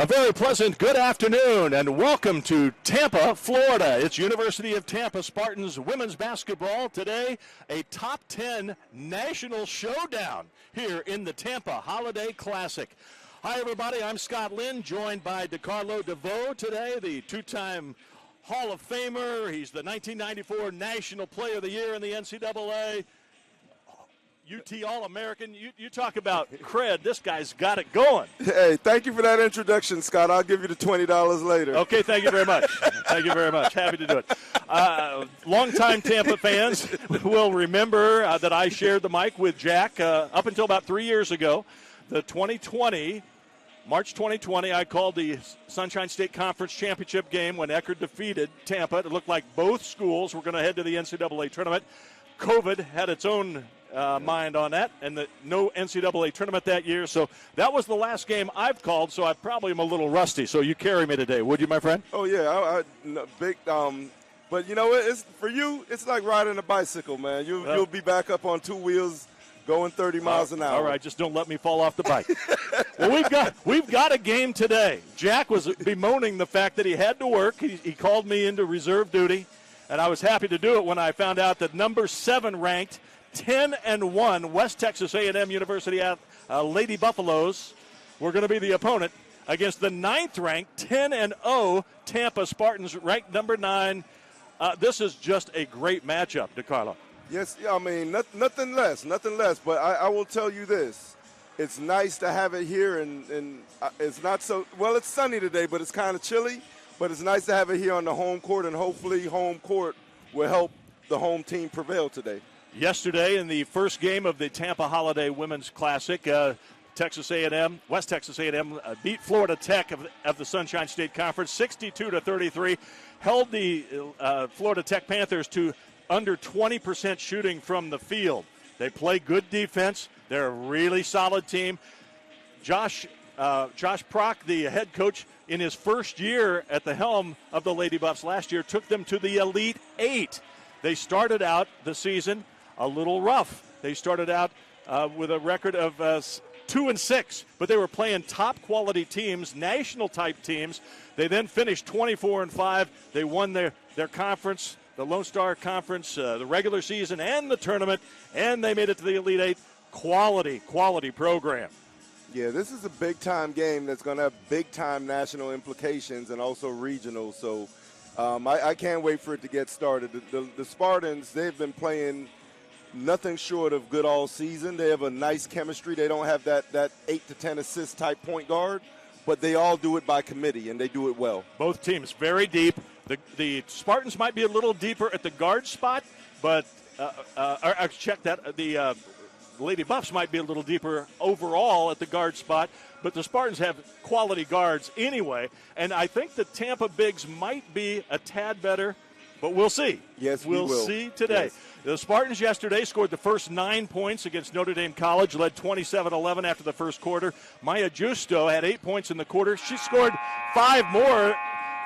A very pleasant good afternoon and welcome to Tampa, Florida. It's University of Tampa Spartans women's basketball. Today, a top 10 national showdown here in the Tampa Holiday Classic. Hi, everybody. I'm Scott Lynn, joined by DeCarlo DeVoe today, the two-time Hall of Famer. He's the 1994 National Player of the Year in the NCAA. UT All-American. You talk about cred. This guy's got it going. Hey, thank you for that introduction, Scott. I'll give you the $20 later. Okay, thank you very much. Thank you very much. Happy to do it. Longtime Tampa fans will remember that I shared the mic with Jack up until about 3 years ago. March 2020, I called the Sunshine State Conference Championship game when Eckerd defeated Tampa. It looked like both schools were going to head to the NCAA tournament. COVID had its own mind on that, and no NCAA tournament that year. So that was the last game I've called, so I probably am a little rusty. So you carry me today, would you, my friend? Oh, yeah. Big. But, you know, it's for you, it's like riding a bicycle, man. You'll be back up on two wheels going 30 miles an hour. All right, just don't let me fall off the bike. Well, we've got a game today. Jack was bemoaning the fact that he had to work. He called me into reserve duty, and I was happy to do it when I found out that number 7 ranked 10-1 West Texas A&M University Lady Buffaloes were going to be the opponent against the 9th-ranked 10-0 Tampa Spartans, ranked number 9. This is just a great matchup, DeCarlo. Yes, I mean, nothing less. But I will tell you this. It's nice to have it here, and it's not so – well, it's sunny today, but it's kind of chilly. But it's nice to have it here on the home court, and hopefully home court will help the home team prevail today. Yesterday, in the first game of the Tampa Holiday Women's Classic, West Texas A&M beat Florida Tech of the Sunshine State Conference 62-33, held the Florida Tech Panthers to under 20% shooting from the field. They play good defense. They're a really solid team. Josh Prock, the head coach, in his first year at the helm of the Lady Buffs last year, took them to the Elite 8. They started out the season a little rough. They started out with a record of 2-6, but they were playing top-quality teams, national-type teams. They then finished 24-5. They won their conference, the Lone Star Conference, the regular season, and the tournament, and they made it to the Elite 8. Quality program. Yeah, this is a big-time game that's going to have big-time national implications and also regional. So I can't wait for it to get started. The Spartans, they've been playing nothing short of good all season. They have a nice chemistry. They don't have that 8 to 10 assist type point guard, but they all do it by committee, and they do it well. Both teams very deep. The Spartans might be a little deeper at the guard spot, but I checked that. The Lady Buffs might be a little deeper overall at the guard spot, but the Spartans have quality guards anyway, and I think the Tampa Bigs might be a tad better, but we'll see. Yes, we'll see today. Yes. The Spartans yesterday scored the first 9 points against Notre Dame College, led 27-11 after the first quarter. Maya Justo had 8 points in the quarter. She scored 5 more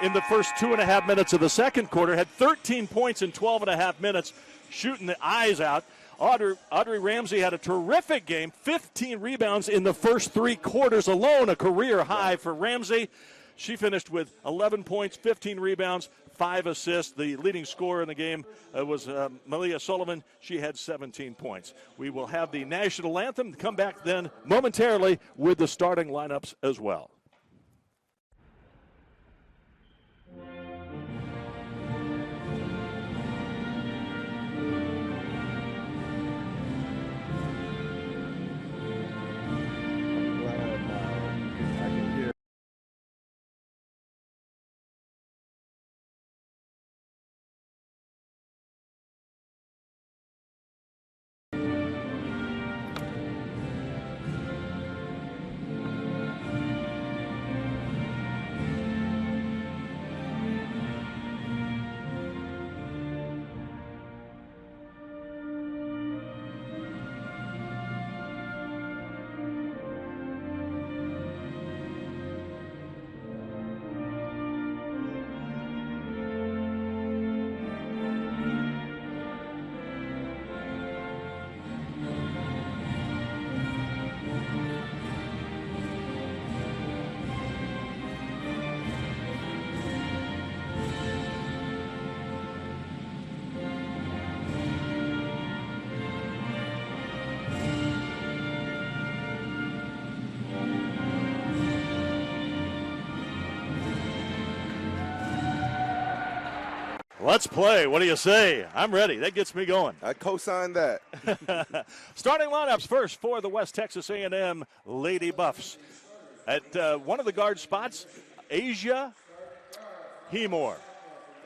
in the first 2.5 minutes of the second quarter, had 13 points in 12.5 minutes, shooting the eyes out. Audrey Ramsey had a terrific game, 15 rebounds in the first 3 quarters alone, a career high for Ramsey. She finished with 11 points, 15 rebounds, 5 assists. The leading scorer in the game was Malia Sullivan. She had 17 points. We will have the national anthem come back then momentarily with the starting lineups as well. Let's play. What do you say? I'm ready. That gets me going. I co-sign that. Starting lineups first for the West Texas A&M Lady Buffs. At one of the guard spots, Asia Hemore.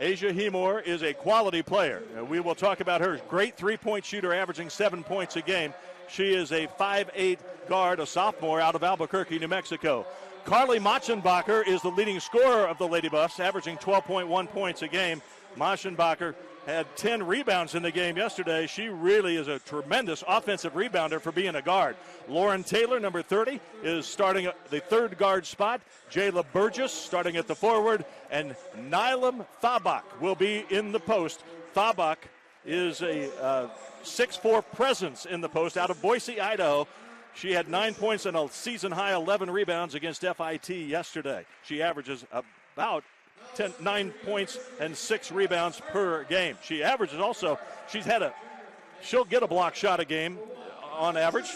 Asia Hemore is a quality player. We will talk about her. Great three-point shooter, averaging 7 points a game. She is a 5'8" guard, a sophomore out of Albuquerque, New Mexico. Carly Machenbacher is the leading scorer of the Lady Buffs, averaging 12.1 points a game. Machenbacher had 10 rebounds in the game yesterday. She really is a tremendous offensive rebounder for being a guard. Lauren Taylor, number 30, is starting at the third guard spot. Jayla Burgess starting at the forward. And Nylam Thabak will be in the post. Thabak is a 6'4" presence in the post out of Boise, Idaho. She had 9 points and a season-high 11 rebounds against FIT yesterday. She averages about 9 points and 6 rebounds per game. She averages also, she'll get a block shot a game on average.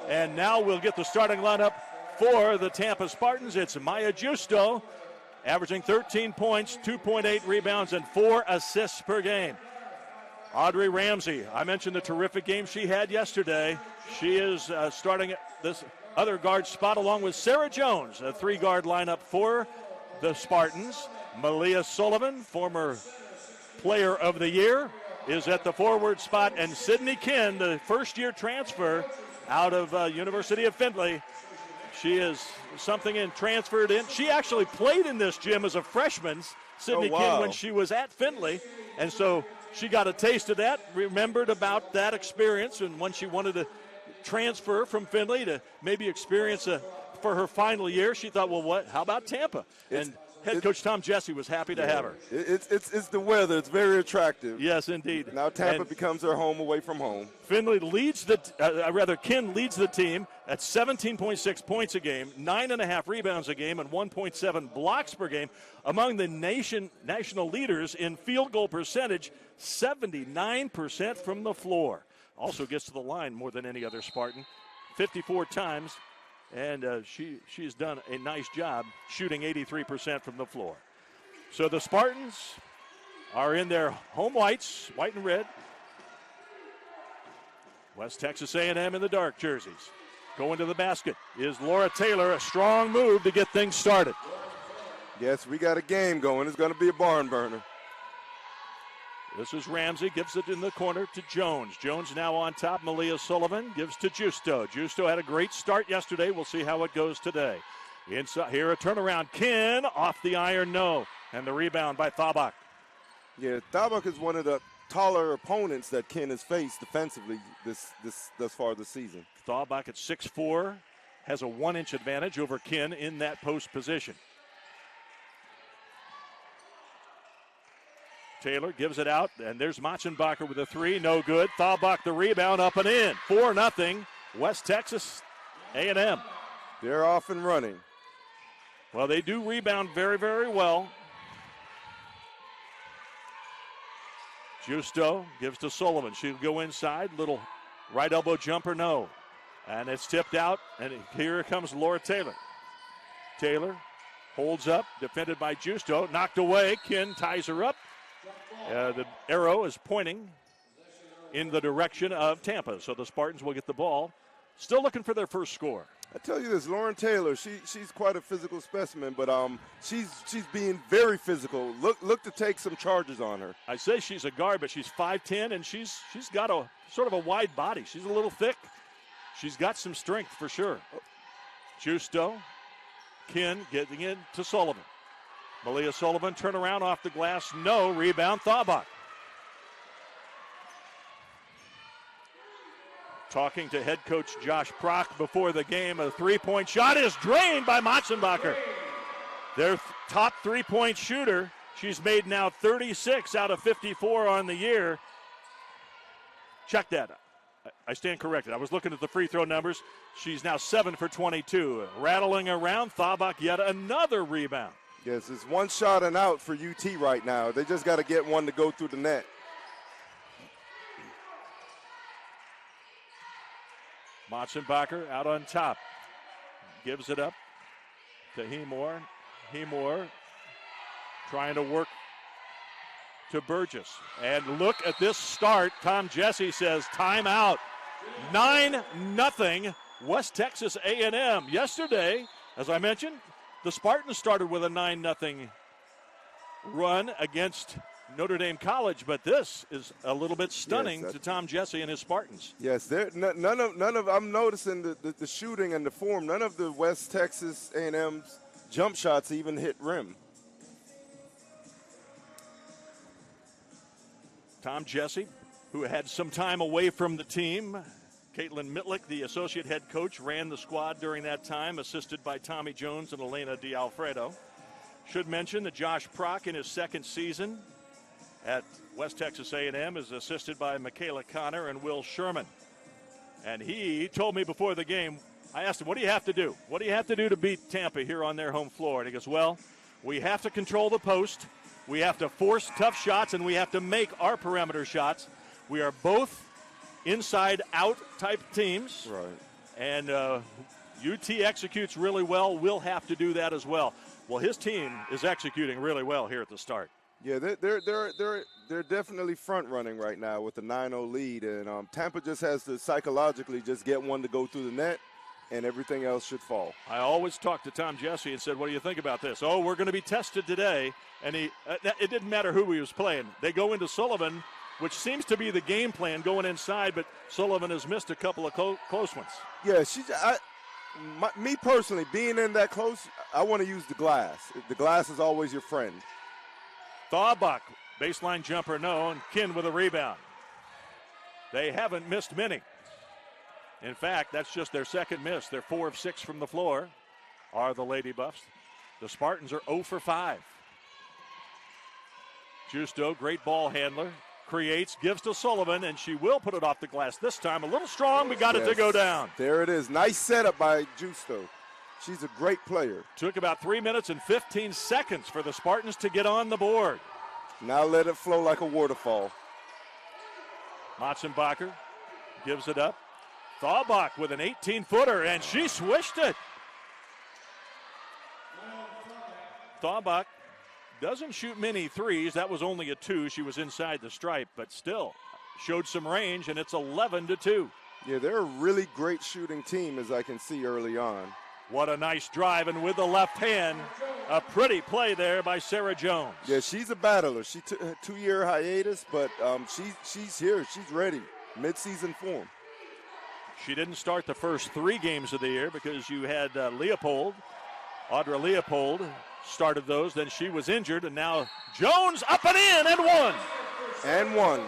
And now we'll get the starting lineup for the Tampa Spartans. It's Maya Justo, averaging 13 points, 2.8 rebounds, and 4 assists per game. Audrey Ramsey, I mentioned the terrific game she had yesterday. She is starting this other guard spot along with Sarah Jones, a 3-guard lineup for the Spartans. Malia Sullivan, former player of the year, is at the forward spot. And Sydney Kinn, the first-year transfer out of University of Findlay. She is something in, transferred in. She actually played in this gym as a freshman, Sydney Kinn, when she was at Findlay. And so she got a taste of that, remembered about that experience, and when she wanted to transfer from Findlay to maybe experience for her final year, she thought, well, how about Tampa? And head coach Tom Jesse was happy to have her. It's the weather. It's very attractive. Yes, indeed. Now Tampa becomes her home away from home. Findlay leads Kinn leads the team at 17.6 points a game, 9.5 rebounds a game, and 1.7 blocks per game. Among the national leaders in field goal percentage, 79% from the floor. Also gets to the line more than any other Spartan, 54 times. And she's done a nice job shooting 83% from the floor. So the Spartans are in their home whites, white and red. West Texas A&M in the dark jerseys. Going to the basket is Laura Taylor, a strong move to get things started. Yes, we got a game going. It's going to be a barn burner. This is Ramsey, gives it in the corner to Jones. Jones now on top. Malia Sullivan gives to Justo. Justo had a great start yesterday. We'll see how it goes today. Inside here, a turnaround. Kinn off the iron, no. And the rebound by Thabak. Yeah, Thabak is one of the taller opponents that Kinn has faced defensively thus far this season. Thabak at 6'4", has a 1-inch advantage over Kinn in that post position. Taylor gives it out, and there's Machenbacher with a 3, no good. Thabak the rebound, up and in. 4-0, West Texas A&M. They're off and running. Well, they do rebound very, very well. Justo gives to Sullivan. She'll go inside, little right elbow jumper, no. And it's tipped out, and here comes Laura Taylor. Taylor holds up, defended by Justo, knocked away. Kinn ties her up. The arrow is pointing in the direction of Tampa, so the Spartans will get the ball. Still looking for their first score. I tell you this, Lauren Taylor, she's quite a physical specimen, but she's being very physical. Look to take some charges on her. I say she's a guard, but she's 5'10", and she's got a sort of a wide body. She's a little thick. She's got some strength for sure. Justo, Kinn getting in to Sullivan. Malia Sullivan, turnaround off the glass, no. Rebound, Thabak. Talking to head coach Josh Prock before the game, a three-point shot is drained by Machenbacher. Their top three-point shooter. She's made now 36 out of 54 on the year. Check that. I stand corrected. I was looking at the free throw numbers. She's now 7 for 22. Rattling around, Thabak yet another rebound. Yes, it's one shot and out for UT right now. They just got to get one to go through the net. Machenbacher out on top. Gives it up to Hemore. Hemore trying to work to Burgess. And look at this start. Tom Jesse says timeout. 9-0 West Texas A&M. Yesterday, as I mentioned, the Spartans started with a 9-0 run against Notre Dame College, but this is a little bit stunning to Tom Jesse and his Spartans. Yes, none of. I'm noticing the shooting and the form. None of the West Texas A&M's jump shots even hit rim. Tom Jesse, who had some time away from the team. Caitlin Mitlick, the associate head coach, ran the squad during that time, assisted by Tommy Jones and Elena D'Alfredo. Should mention that Josh Prock in his second season at West Texas A&M is assisted by Michaela Connor and Will Sherman. And he told me before the game, I asked him, what do you have to do? What do you have to do to beat Tampa here on their home floor? And he goes, well, we have to control the post. We have to force tough shots, and we have to make our perimeter shots. We are both inside-out type teams. Right. And UT executes really well. We'll have to do that as well. Well, his team is executing really well here at the start. Yeah, they're definitely front running right now with the 9-0 lead, and Tampa just has to psychologically just get one to go through the net, and everything else should fall. I always talked to Tom Jesse and said, "What do you think about this?" "Oh, we're going to be tested today," and it didn't matter who he was playing. They go into Sullivan, which seems to be the game plan going inside, but Sullivan has missed a couple of close ones. Yeah, me personally, being in that close, I want to use the glass. The glass is always your friend. Thaubuck, baseline jumper, no, and Kinn with a rebound. They haven't missed many. In fact, that's just their second miss. They're 4 of 6 from the floor, are the Lady Buffs. The Spartans are 0 for 5. Justo, great ball handler, creates, gives to Sullivan, and she will put it off the glass this time. A little strong, we got it to go down. There it is. Nice setup by Justo. She's a great player. Took about 3 minutes and 15 seconds for the Spartans to get on the board. Now let it flow like a waterfall. Matzenbacher gives it up. Thaubuck with an 18-footer, and she swished it. Thaubuck doesn't shoot many threes. That was only a 2. She was inside the stripe, but still showed some range, and it's 11-2. Yeah, they're a really great shooting team, as I can see early on. What a nice drive, and with the left hand, a pretty play there by Sarah Jones. Yeah, she's a battler. She took a 2-year hiatus, but she's here. She's ready. Mid-season form. She didn't start the first 3 games of the year because you had Leopold. Audra Leopold started those. Then she was injured, and now Jones up and in and one. And one.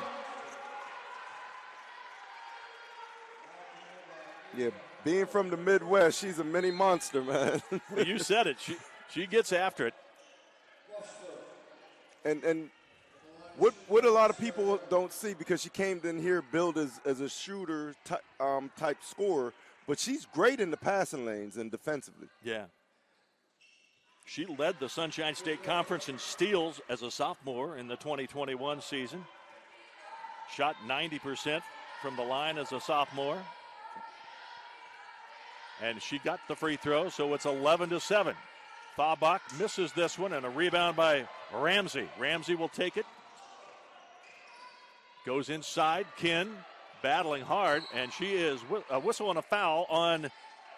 Yeah, being from the Midwest, she's a mini monster, man. You said it. She gets after it. And what a lot of people don't see, because she came in here billed as a shooter type scorer, but she's great in the passing lanes and defensively. Yeah. She led the Sunshine State Conference in steals as a sophomore in the 2021 season. Shot 90% from the line as a sophomore. And she got the free throw, so it's 11-7. Thaubuck misses this one, and a rebound by Ramsey. Ramsey will take it. Goes inside. Kinn battling hard, and she is a whistle and a foul on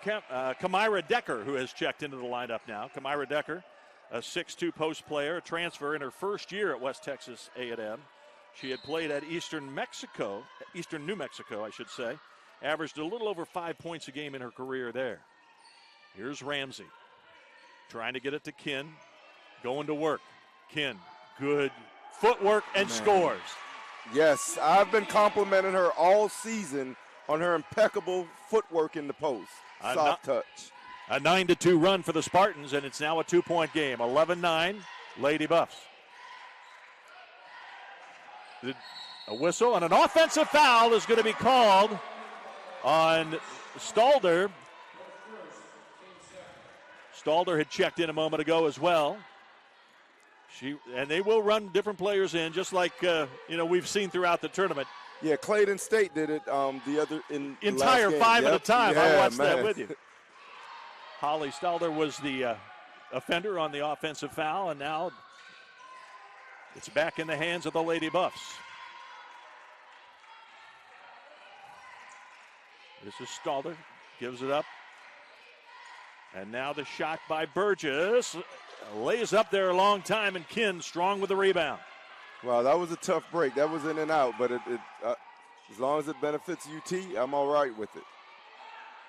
Kamira Decker, who has checked into the lineup now. Kamira Decker, a 6'2 post player, a transfer in her first year at West Texas A&M. She had played at Eastern New Mexico, I should say. Averaged a little over 5 points a game in her career there. Here's Ramsey trying to get it to Kinn. Going to work. Kinn, good footwork and scores. Yes, I've been complimenting her all season on her impeccable footwork in the post. Soft touch. A 9-2 run for the Spartans, and it's now a 2-point game. 11-9, Lady Buffs. A whistle and an offensive foul is going to be called on Stalder. Stalder had checked in a moment ago as well. And they will run different players in, just like we've seen throughout the tournament. Yeah, Clayton State did it the other in entire last game. 5 at a time. Yeah, I watched man. that with you. Holly Stalder was the offender on the offensive foul, and now It's back in the hands of the Lady Buffs. This is Stalder, gives it up. And now the shot by Burgess. Lays up there a long time, and Kinn strong with the rebound. Wow, that was a tough break. That was in and out, but as long as it benefits UT, I'm all right with it.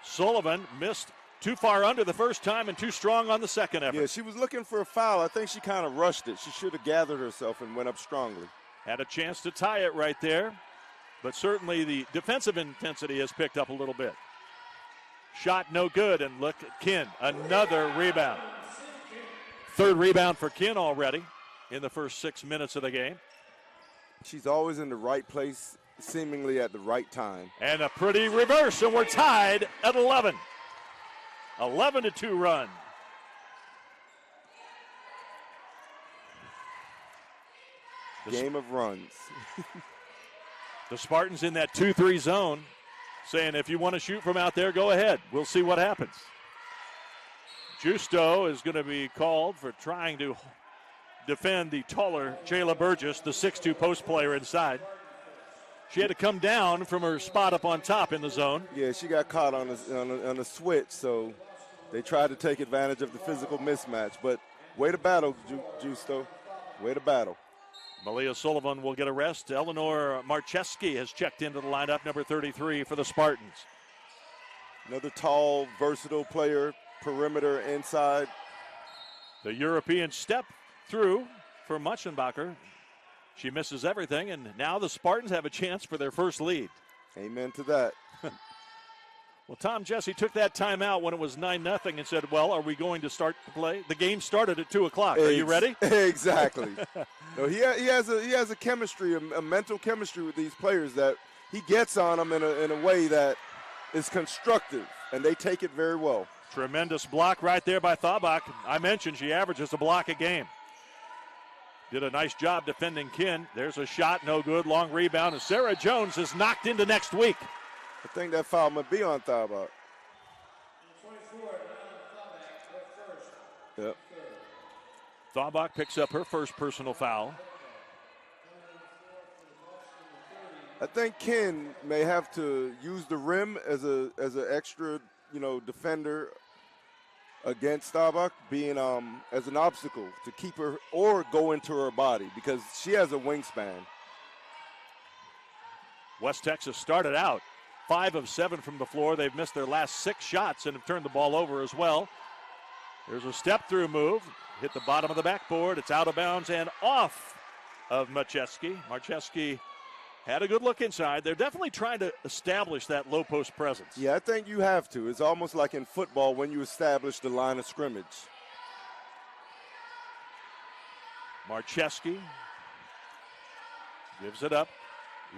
Sullivan missed too far under the first time and too strong on the second effort. Yeah, she was looking for a foul. I think she kind of rushed it. She should have gathered herself and went up strongly. Had a chance to tie it right there, but certainly the defensive intensity has picked up a little bit. Shot no good, and look at Kinn, another rebound. Third rebound for Kinn already in the first 6 minutes of the game. She's always in the right place, seemingly at the right time. And a pretty reverse, and we're tied at 11. 11-2 run. Game of runs. The Spartans in that 2-3 zone, saying if you want to shoot from out there, go ahead. We'll see what happens. Justo is going to be called for trying to defend the taller Jayla Burgess, the 6'2 post player inside. She had to come down from her spot up on top in the zone. Yeah, she got caught on a switch, so they tried to take advantage of the physical mismatch. But way to battle, Justo. Way to battle. Malia Sullivan will get a rest. Eleanor Marcheski has checked into the lineup, number 33 for the Spartans. Another tall, versatile player, perimeter inside. The European step through for Muchenbacher. She misses everything, and now the Spartans have a chance for their first lead. Amen to that. Well, Tom Jesse took that timeout when it was 9-0 and said, well, are we going to start to play? The game started at 2 o'clock. Are you ready? Exactly. No, he has a chemistry, a mental chemistry with these players that he gets on them in a way that is constructive, and they take it very well. Tremendous block right there by Thabak. I mentioned she averages a block a game. Did a nice job defending Kinn. There's a shot, no good, long rebound, and Sarah Jones is knocked into next week. I think that foul might be on Thabak. Yep. Thabak picks up her first personal foul. I think Kinn may have to use the rim as an extra, defender against Thabak, being as an obstacle to keep her or go into her body because she has a wingspan. West Texas started out 5 of 7 from the floor. They've missed their last 6 shots and have turned the ball over as well. There's a step-through move. Hit the bottom of the backboard. It's out of bounds and off of Marcheski. Marcheski had a good look inside. They're definitely trying to establish that low post presence. Yeah, I think you have to. It's almost like in football when you establish the line of scrimmage. Marcheski gives it up.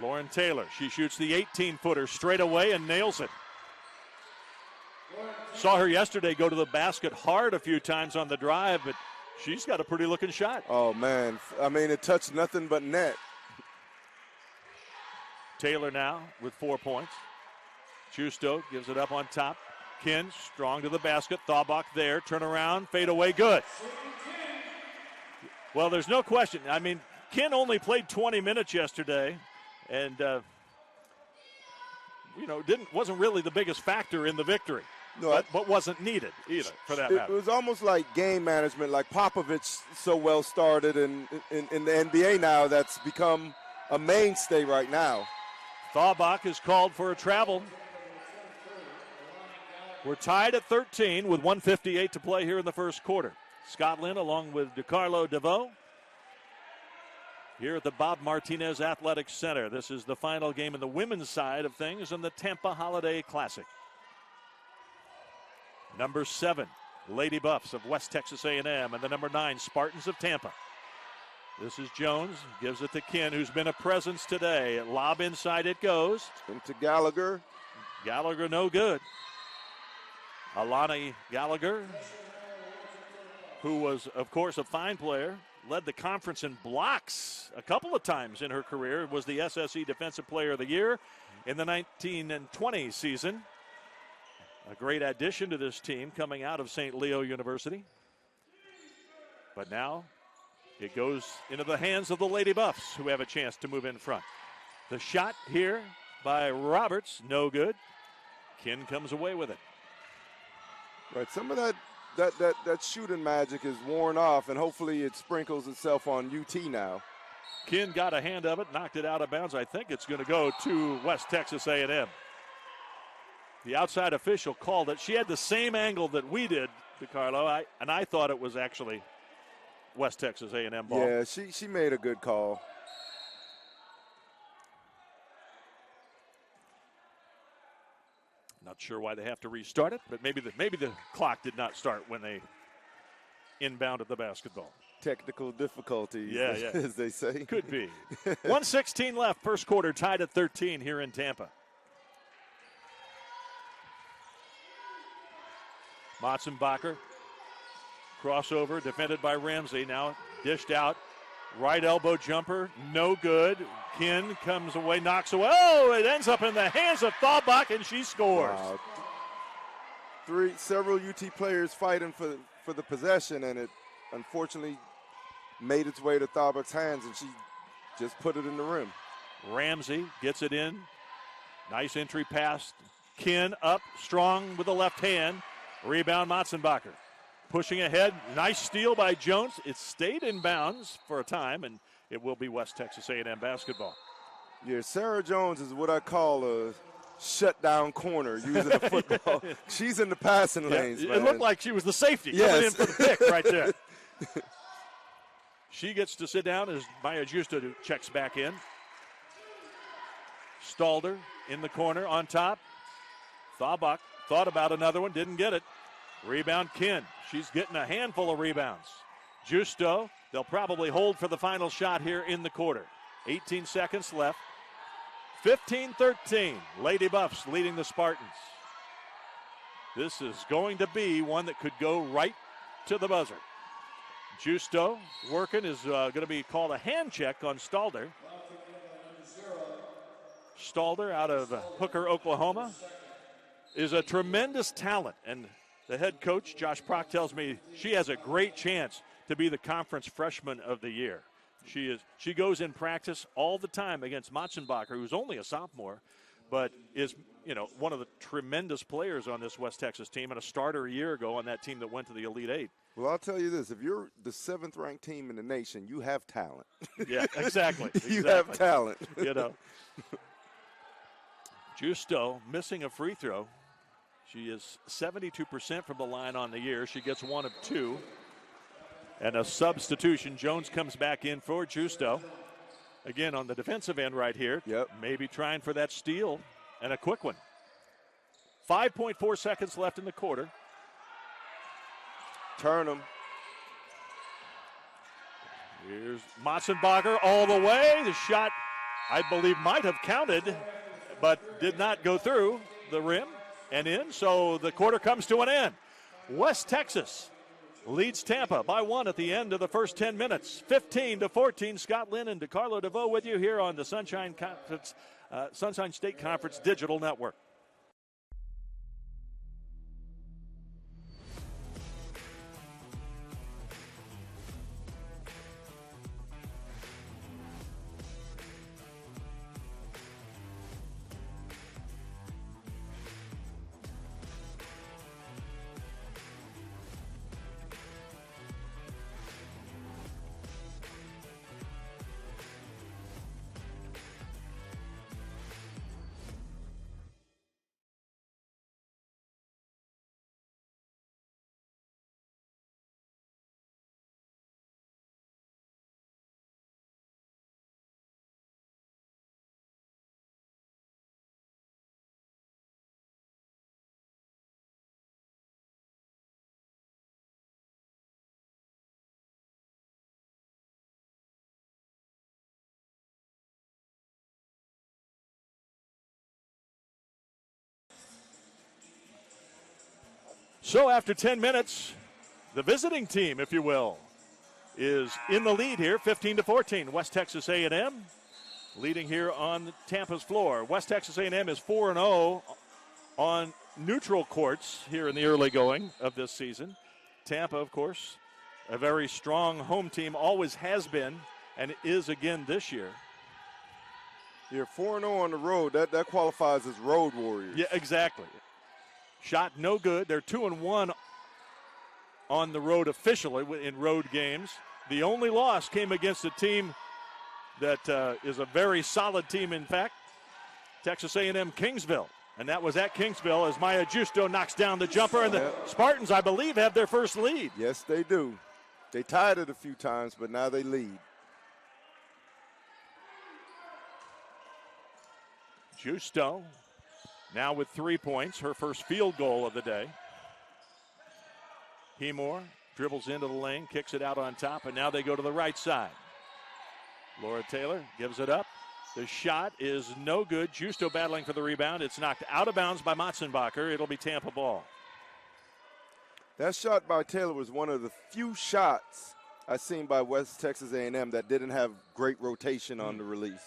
Lauren Taylor, she shoots the 18-footer straight away and nails it. Saw her yesterday go to the basket hard a few times on the drive, but she's got a pretty looking shot. Oh, man. I mean, it touched nothing but net. Taylor now with 4 points. Justo gives it up on top. Kinn strong to the basket. Thabak there. Turn around. Fade away. Good. Well, there's no question. I mean, Kinn only played 20 minutes yesterday. And, wasn't really the biggest factor in the victory. No, but wasn't needed either, for that matter. It was almost like game management, like Popovich so well started in the NBA now that's become a mainstay right now. Thabak is called for a travel. We're tied at 13 with 1:58 to play here in the first quarter. Scotland along with DeCarlo DeVoe here at the Bob Martinez Athletic Center. This is the final game in the women's side of things in the Tampa Holiday Classic. Number 7, Lady Buffs of West Texas A&M, and the number 9, Spartans of Tampa. This is Jones, gives it to Kinn, who's been a presence today. Lob inside it goes. Into Gallagher. Gallagher no good. Alani Gallagher, who was, of course, a fine player, led the conference in blocks a couple of times in her career, was the SSE Defensive Player of the Year in the 19 and 20 season. A great addition to this team coming out of St. Leo University. But now It goes into the hands of the Lady Buffs, who have a chance to move in front. The shot here by Roberts, no good. Kin comes away with it. Right, some of that shooting magic is worn off, and hopefully it sprinkles itself on UT now. Kin got a hand of it, knocked it out of bounds. I think it's going to go to West Texas A&M. The outside official called it. She had the same angle that we did, DeCarlo, and I thought it was actually West Texas A&M ball. Yeah, she made a good call. Not sure why they have to restart it, but maybe the clock did not start when they inbounded the basketball. Technical difficulties, yeah. as they say. Could be. 1:16 left, first quarter, tied at 13 here in Tampa. Motzenbacher, crossover, defended by Ramsey, now dished out. Right elbow jumper, no good. Kin comes away, knocks away. Oh, it ends up in the hands of Thalbach, and she scores. Wow. Several UT players fighting for the possession, and it unfortunately made its way to Thalbach's hands, and she just put it in the rim. Ramsey gets it in. Nice entry pass. Kin up, strong with the left hand. Rebound, Motzenbacher. Pushing ahead. Nice steal by Jones. It stayed in bounds for a time, and it will be West Texas A&M basketball. Yeah, Sarah Jones is what I call a shutdown corner using the football. She's in the passing lanes, man. It looked like she was the safety coming in for the pick right there. She gets to sit down as Maya Justo checks back in. Stalder in the corner on top. Thalbach thought about another one, didn't get it. Rebound, Kin. She's getting a handful of rebounds. Justo, they'll probably hold for the final shot here in the quarter. 18 seconds left. 15-13. Lady Buffs leading the Spartans. This is going to be one that could go right to the buzzer. Justo working is going to be called a hand check on Stalder. Stalder out of Hooker, Oklahoma, is a tremendous talent, and the head coach, Josh Prock, tells me she has a great chance to be the conference freshman of the year. She goes in practice all the time against Motzenbacher, who's only a sophomore, but is one of the tremendous players on this West Texas team and a starter a year ago on that team that went to the Elite Eight. Well, I'll tell you this. If you're the 7th-ranked team in the nation, you have talent. Yeah, exactly. You have talent. Justo missing a free throw. She is 72% from the line on the year. She gets 1 of 2. And a substitution. Jones comes back in for Justo. Again, on the defensive end right here. Yep. Maybe trying for that steal and a quick one. 5.4 seconds left in the quarter. Turn them. Here's Motzenbacher all the way. The shot, I believe, might have counted, but did not go through the rim and in. So the quarter comes to an end. West Texas leads Tampa by 1 at the end of the first 10 minutes. 15-14. Scott Lynn and DeCarlo DeVoe with you here on the Sunshine State Conference Digital Network. So after 10 minutes, the visiting team, if you will, is in the lead here, 15-14. West Texas A&M leading here on Tampa's floor. West Texas A&M is 4-0 on neutral courts here in the early going of this season. Tampa, of course, a very strong home team, always has been, and is again this year. You're 4-0 on the road. That qualifies as road warriors. Yeah, exactly. Shot no good. They're 2-1 on the road officially in road games. The only loss came against a team that is a very solid team, in fact, Texas A&M Kingsville. And that was at Kingsville as Maya Justo knocks down the jumper. And the Spartans, I believe, have their first lead. Yes, they do. They tied it a few times, but now they lead. Justo now with 3 points, her first field goal of the day. Hemore dribbles into the lane, kicks it out on top, and now they go to the right side. Laura Taylor gives it up. The shot is no good. Justo battling for the rebound. It's knocked out of bounds by Matzenbacher. It'll be Tampa ball. That shot by Taylor was one of the few shots I've seen by West Texas A&M that didn't have great rotation on the release.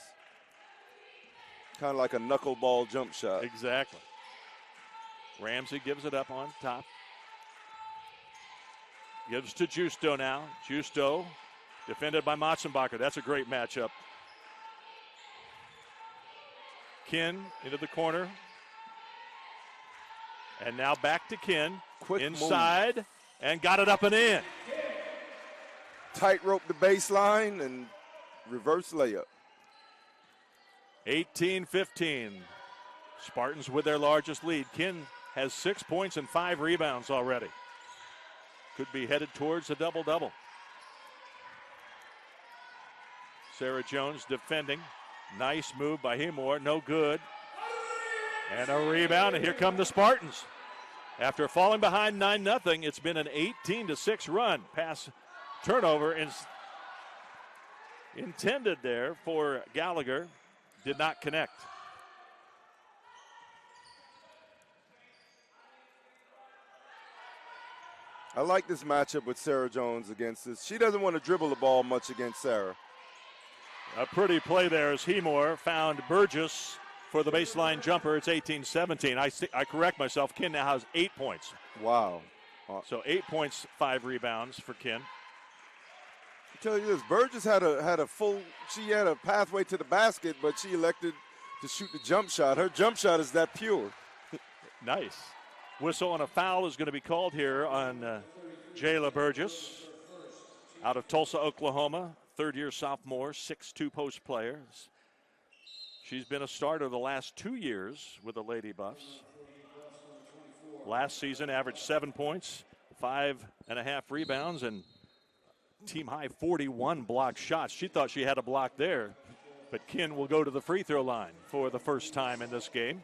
Kind of like a knuckleball jump shot. Exactly. Ramsey gives it up on top. Gives to Justo now. Justo defended by Matzenbacher. That's a great matchup. Kin into the corner. And now back to Kin. Quick inside move. And got it up and in. Tightrope the baseline and reverse layup. 18-15. Spartans with their largest lead. Kin has 6 points and 5 rebounds already. Could be headed towards a double-double. Sarah Jones defending. Nice move by Hemore. No good. And a rebound, and here come the Spartans. After falling behind 9-0, it's been an 18-6 run. Pass turnover is intended there for Gallagher. Did not connect. I like this matchup with Sarah Jones against this. She doesn't want to dribble the ball much against Sarah. A pretty play there as Hemore found Burgess for the baseline jumper. It's 18-17. I correct myself. Kin now has 8 points. Wow. So 8 points, 5 rebounds for Kin. I tell you this, Burgess had a pathway to the basket, but she elected to shoot the jump shot. Her jump shot is that pure. Nice. Whistle and a foul is going to be called here on Jayla Burgess out of Tulsa, Oklahoma. Third-year sophomore, 6'2" post player. She's been a starter the last 2 years with the Lady Buffs. Last season averaged 7 points, 5.5 rebounds, and team-high 41 blocked shots. She thought she had a block there, but Kin will go to the free throw line for the first time in this game.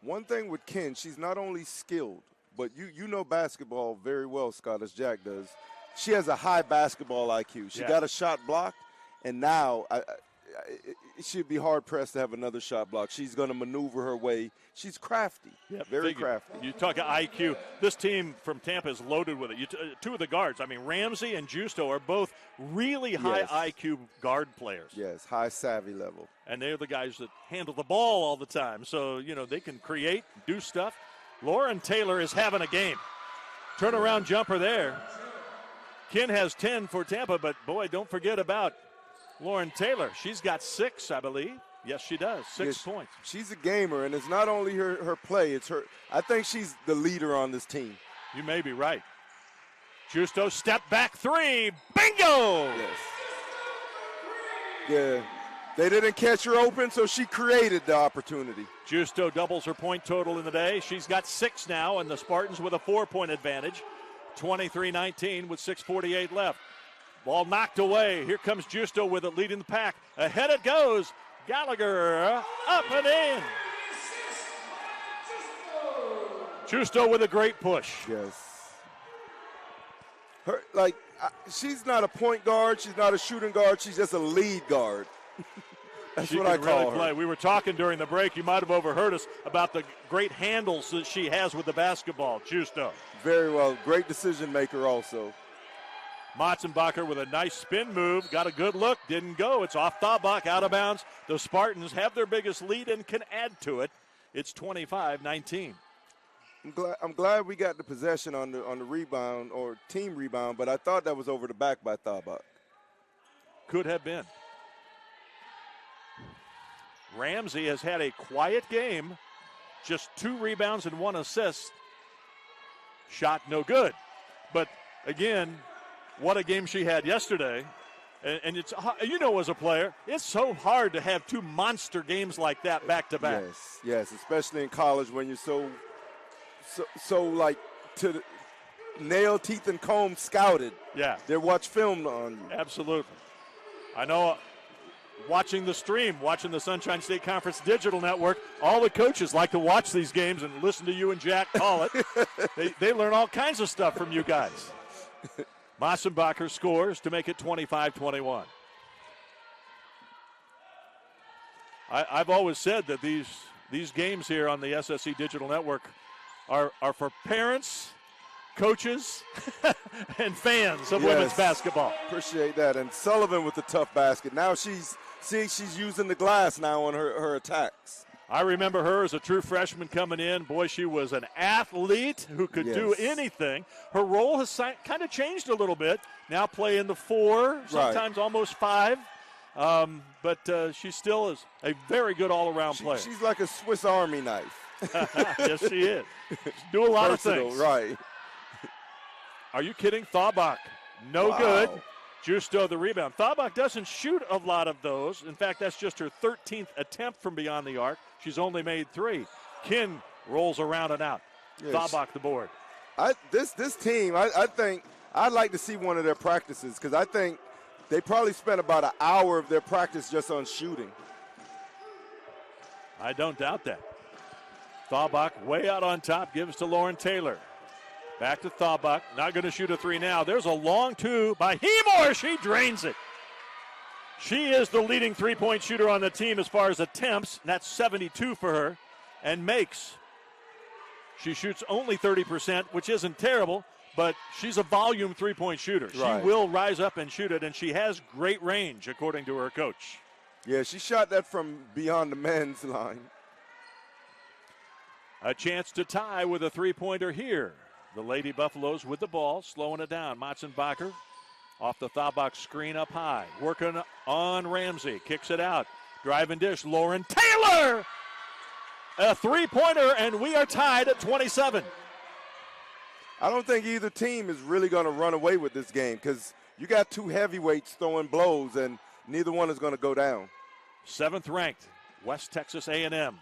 One thing with Kin, she's not only skilled, but you know basketball very well, Scott, as Jack does. She has a high basketball IQ. She got a shot blocked, and now she'd be hard-pressed to have another shot block. She's going to maneuver her way. She's crafty, very crafty. You talk IQ. This team from Tampa is loaded with it. Two of the guards, Ramsey and Justo, are both really high IQ guard players. Yes, high savvy level. And they're the guys that handle the ball all the time. So, they can create, do stuff. Lauren Taylor is having a game. Turnaround jumper there. Kin has 10 for Tampa, but, boy, don't forget about Lauren Taylor. She's got 6, I believe. Yes, she does. 6 points. She's a gamer, and it's not only her play. It's her. I think she's the leader on this team. You may be right. Justo step back 3. Bingo! Yes. Yeah. They didn't catch her open, so she created the opportunity. Justo doubles her point total in the day. She's got 6 now, and the Spartans with a 4-point advantage. 23-19 with 6:48 left. Ball knocked away. Here comes Justo with it leading the pack. Ahead it goes. Gallagher up and in. Justo with a great push. Yes. She's not a point guard. She's not a shooting guard. She's just a lead guard. That's she what I call really her. Play. We were talking during the break. You might have overheard us about the great handles that she has with the basketball. Justo. Very well. Great decision maker also. Matzenbacher with a nice spin move. Got a good look. Didn't go. It's off Thabach, out of bounds. The Spartans have their biggest lead and can add to it. It's 25-19. I'm glad we got the possession on the rebound or team rebound, but I thought that was over the back by Thaubuck. Could have been. Ramsey has had a quiet game, just 2 rebounds and 1 assist. Shot no good. But again, what a game she had yesterday. And it's, you know, as a player, it's so hard to have 2 monster games like that back to back. Yes, especially in college when you're so like to the nail, teeth, and comb scouted. Yeah. They watch film on you. Absolutely. I know watching the stream, watching the Sunshine State Conference Digital Network, all the coaches like to watch these games and listen to you and Jack call it. they learn all kinds of stuff from you guys. Mossenbacher scores to make it 25-21. I've always said that these games here on the SSC Digital Network are for parents, coaches, and fans of women's basketball. Appreciate that. And Sullivan with the tough basket. Now she's using the glass now on her attacks. I remember her as a true freshman coming in. Boy, she was an athlete who could do anything. Her role has kind of changed a little bit. Now playing the 4, sometimes almost 5. But she still is a very good all-around player. She's like a Swiss Army knife. Yes, she is. Do a lot of things. Right. Are you kidding? Thaubuck, no good. Justo the rebound. Thaubuck doesn't shoot a lot of those. In fact, that's just her 13th attempt from beyond the arc. She's only made 3. Kin rolls around and out. Yes. Thaubuck the board. This team, I think I'd like to see one of their practices because I think they probably spent about an hour of their practice just on shooting. I don't doubt that. Thaubuck way out on top, gives to Lauren Taylor. Back to Thaubuck, not going to shoot a 3 now. There's a long 2 by Hemore. She drains it. She is the leading three-point shooter on the team as far as attempts. And that's 72 for her, and makes. She shoots only 30%, which isn't terrible, but she's a volume three-point shooter. Right. She will rise up and shoot it, and she has great range, according to her coach. Yeah, she shot that from beyond the men's line. A chance to tie with a three-pointer here. The Lady Buffaloes with the ball, slowing it down. Motzenbacher off the Thaubuck screen up high. Working on Ramsey. Kicks it out. Drive and dish. Lauren Taylor! A three-pointer, and we are tied at 27. I don't think either team is really going to run away with this game because you got 2 heavyweights throwing blows, and neither one is going to go down. 7th ranked, West Texas A&M.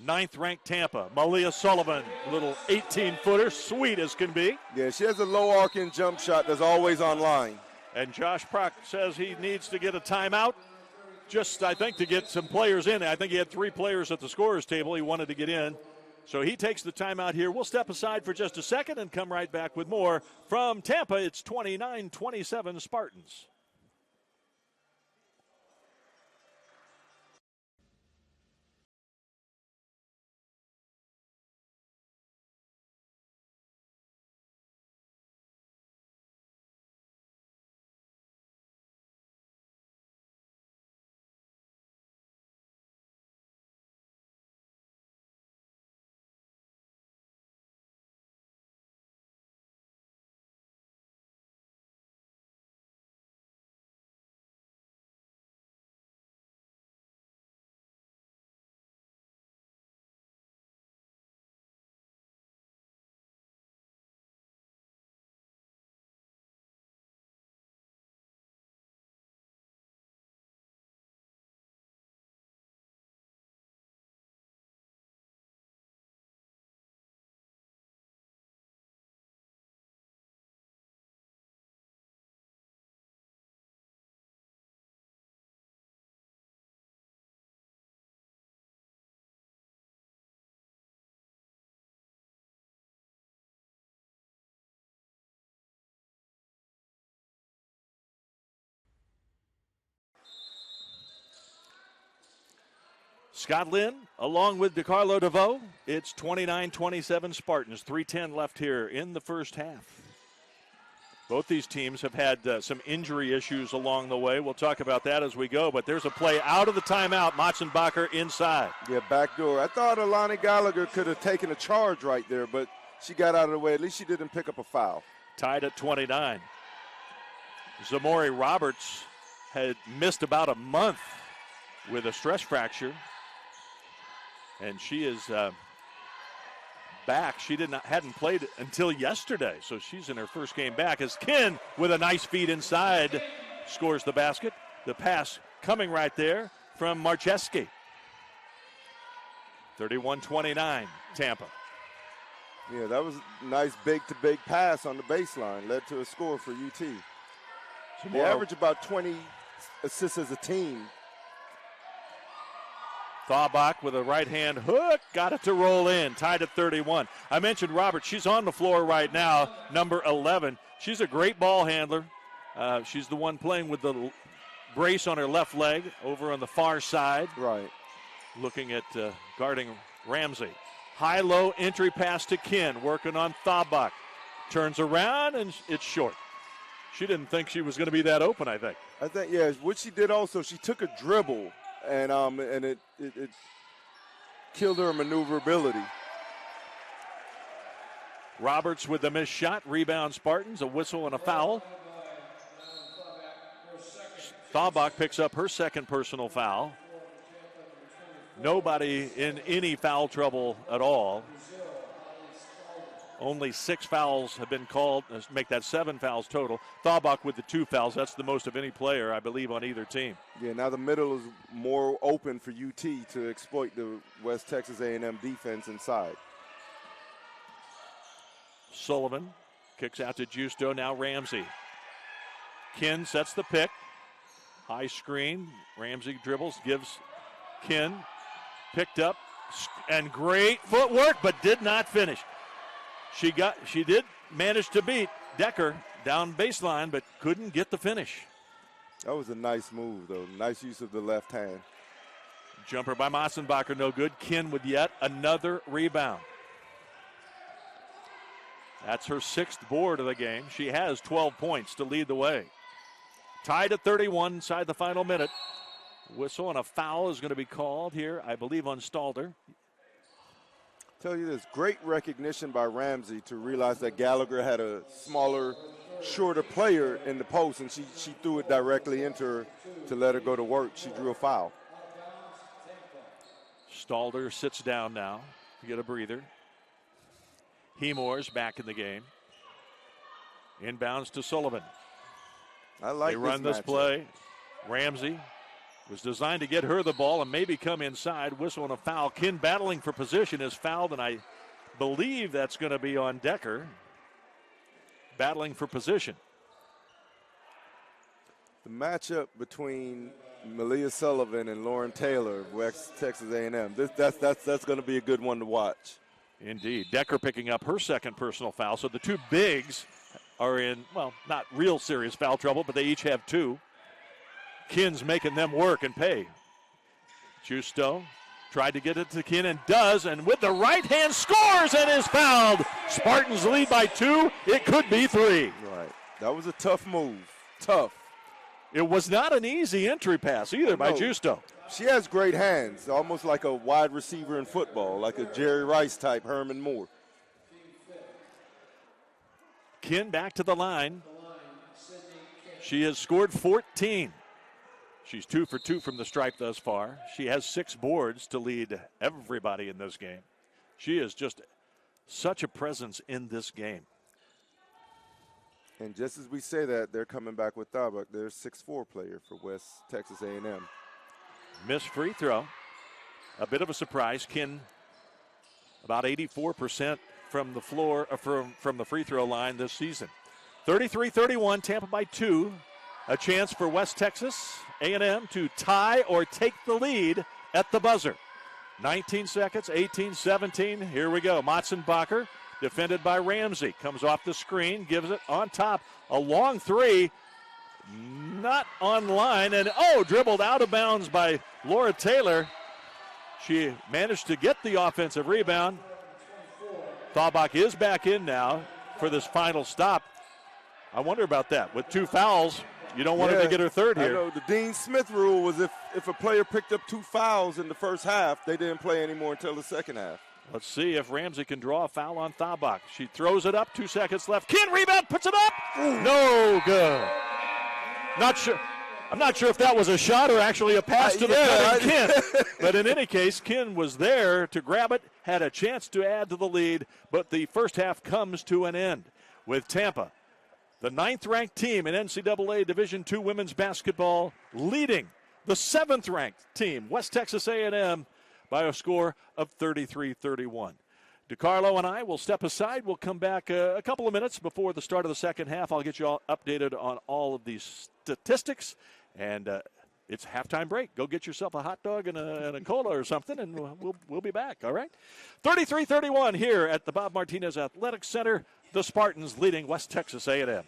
9th ranked Tampa, Malia Sullivan, little 18-footer, sweet as can be. Yeah, she has a low arcing jump shot that's always online. And Josh Prock says he needs to get a timeout, just I think to get some players in. I think he had 3 players at the scorer's table he wanted to get in. So he takes the timeout here. We'll step aside for just a second and come right back with more from Tampa. It's 29-27 Spartans. Scott Lynn, along with DeCarlo DeVoe. It's 29-27 Spartans. 3:10 left here in the first half. Both these teams have had some injury issues along the way. We'll talk about that as we go, but there's a play out of the timeout. Motzenbacher inside. Yeah, back door. I thought Alani Gallagher could have taken a charge right there, but she got out of the way. At least she didn't pick up a foul. Tied at 29. Zamori Roberts had missed about a month with a stress fracture, and she is back. She hadn't played until yesterday, so she's in her first game back. As Kin, with a nice feed inside, scores the basket. The pass coming right there from Marcheski. 31-29, Tampa. Yeah, that was a nice big-to-big pass on the baseline. Led to a score for UT. They average about 20 assists as a team. Thaubuck with a right-hand hook, got it to roll in, tied at 31. I mentioned Roberts. She's on the floor right now, number 11. She's a great ball handler. She's the one playing with the brace on her left leg over on the far side. Right. Looking at guarding Ramsey. High-low entry pass to Kin, working on Thaubuck. Turns around, and it's short. She didn't think she was going to be that open, I think. Yeah, what she did also, she took a dribble, and it killed her maneuverability. Roberts with the missed shot. Rebound Spartans, a whistle and a foul. Thaubuck picks up her second personal foul. Nobody in any foul trouble at all. Only 6 fouls have been called, make that 7 fouls total. Thaubuck with the 2 fouls. That's the most of any player, I believe, on either team. Yeah, now the middle is more open for UT to exploit the West Texas A&M defense inside. Sullivan kicks out to Justo, now Ramsey. Kin sets the pick. High screen. Ramsey dribbles, gives Kin. Picked up, and great footwork, but did not finish. She did manage to beat Decker down baseline, but couldn't get the finish. That was a nice move, though. Nice use of the left hand. Jumper by Motzenbacher, no good. Kin with yet another rebound. That's her 6th board of the game. She has 12 points to lead the way. Tied at 31 inside the final minute. Whistle and a foul is going to be called here, I believe, on Stalder. Tell you this, great recognition by Ramsey to realize that Gallagher had a smaller, shorter player in the post, and she threw it directly into her to let her go to work. She drew a foul. Stalder sits down now to get a breather. Hemore's back in the game. Inbounds to Sullivan. They run this play. Ramsey was designed to get her the ball and maybe come inside. Whistle and a foul. Kin battling for position is fouled, and I believe that's going to be on Decker. Battling for position. The matchup between Malia Sullivan and Lauren Taylor of West Texas A&M. That's going to be a good one to watch. Indeed. Decker picking up her second personal foul. So the two bigs are in, well, not real serious foul trouble, but they each have 2. Kin's making them work and pay. Justo tried to get it to Kin and does, and with the right hand scores and is fouled. Spartans lead by 2. It could be 3. Right. That was a tough move. Tough. It was not an easy entry pass either by Justo. She has great hands, almost like a wide receiver in football, like a Jerry Rice type Herman Moore. Kin back to the line. She has scored 14. She's 2 for 2 from the stripe thus far. She has 6 boards to lead everybody in this game. She is just such a presence in this game. And just as we say that, they're coming back with Thaubuck. They're a 6'4" player for West Texas A&M. Missed free throw. A bit of a surprise. Kin about 84% from the floor, from the free throw line this season. 33-31, Tampa by 2. A chance for West Texas A&M to tie or take the lead at the buzzer. 19 seconds, 18-17. Here we go. Motzenbacher, defended by Ramsey. Comes off the screen, gives it on top. A long 3, not on line. And, dribbled out of bounds by Laura Taylor. She managed to get the offensive rebound. Thaubuck is back in now for this final stop. I wonder about that. With 2 fouls, you don't want her to get her third I here. know the Dean Smith rule was if a player picked up 2 fouls in the first half, they didn't play anymore until the second half. Let's see if Ramsey can draw a foul on Thabak. She throws it up, 2 seconds left. Kin rebound, puts it up. Ooh. No good. Not sure. I'm not sure if that was a shot or actually a pass to the cutting Kin. But in any case, Kin was there to grab it, had a chance to add to the lead, but the first half comes to an end with Tampa, the 9th-ranked team in NCAA Division II women's basketball, leading the 7th-ranked team, West Texas A&M, by a score of 33-31. DeCarlo and I will step aside. We'll come back a couple of minutes before the start of the second half. I'll get you all updated on all of these statistics. And it's halftime break. Go get yourself a hot dog and a cola or something, and we'll be back, all right? 33-31 here at the Bob Martinez Athletic Center. The Spartans leading West Texas A&M.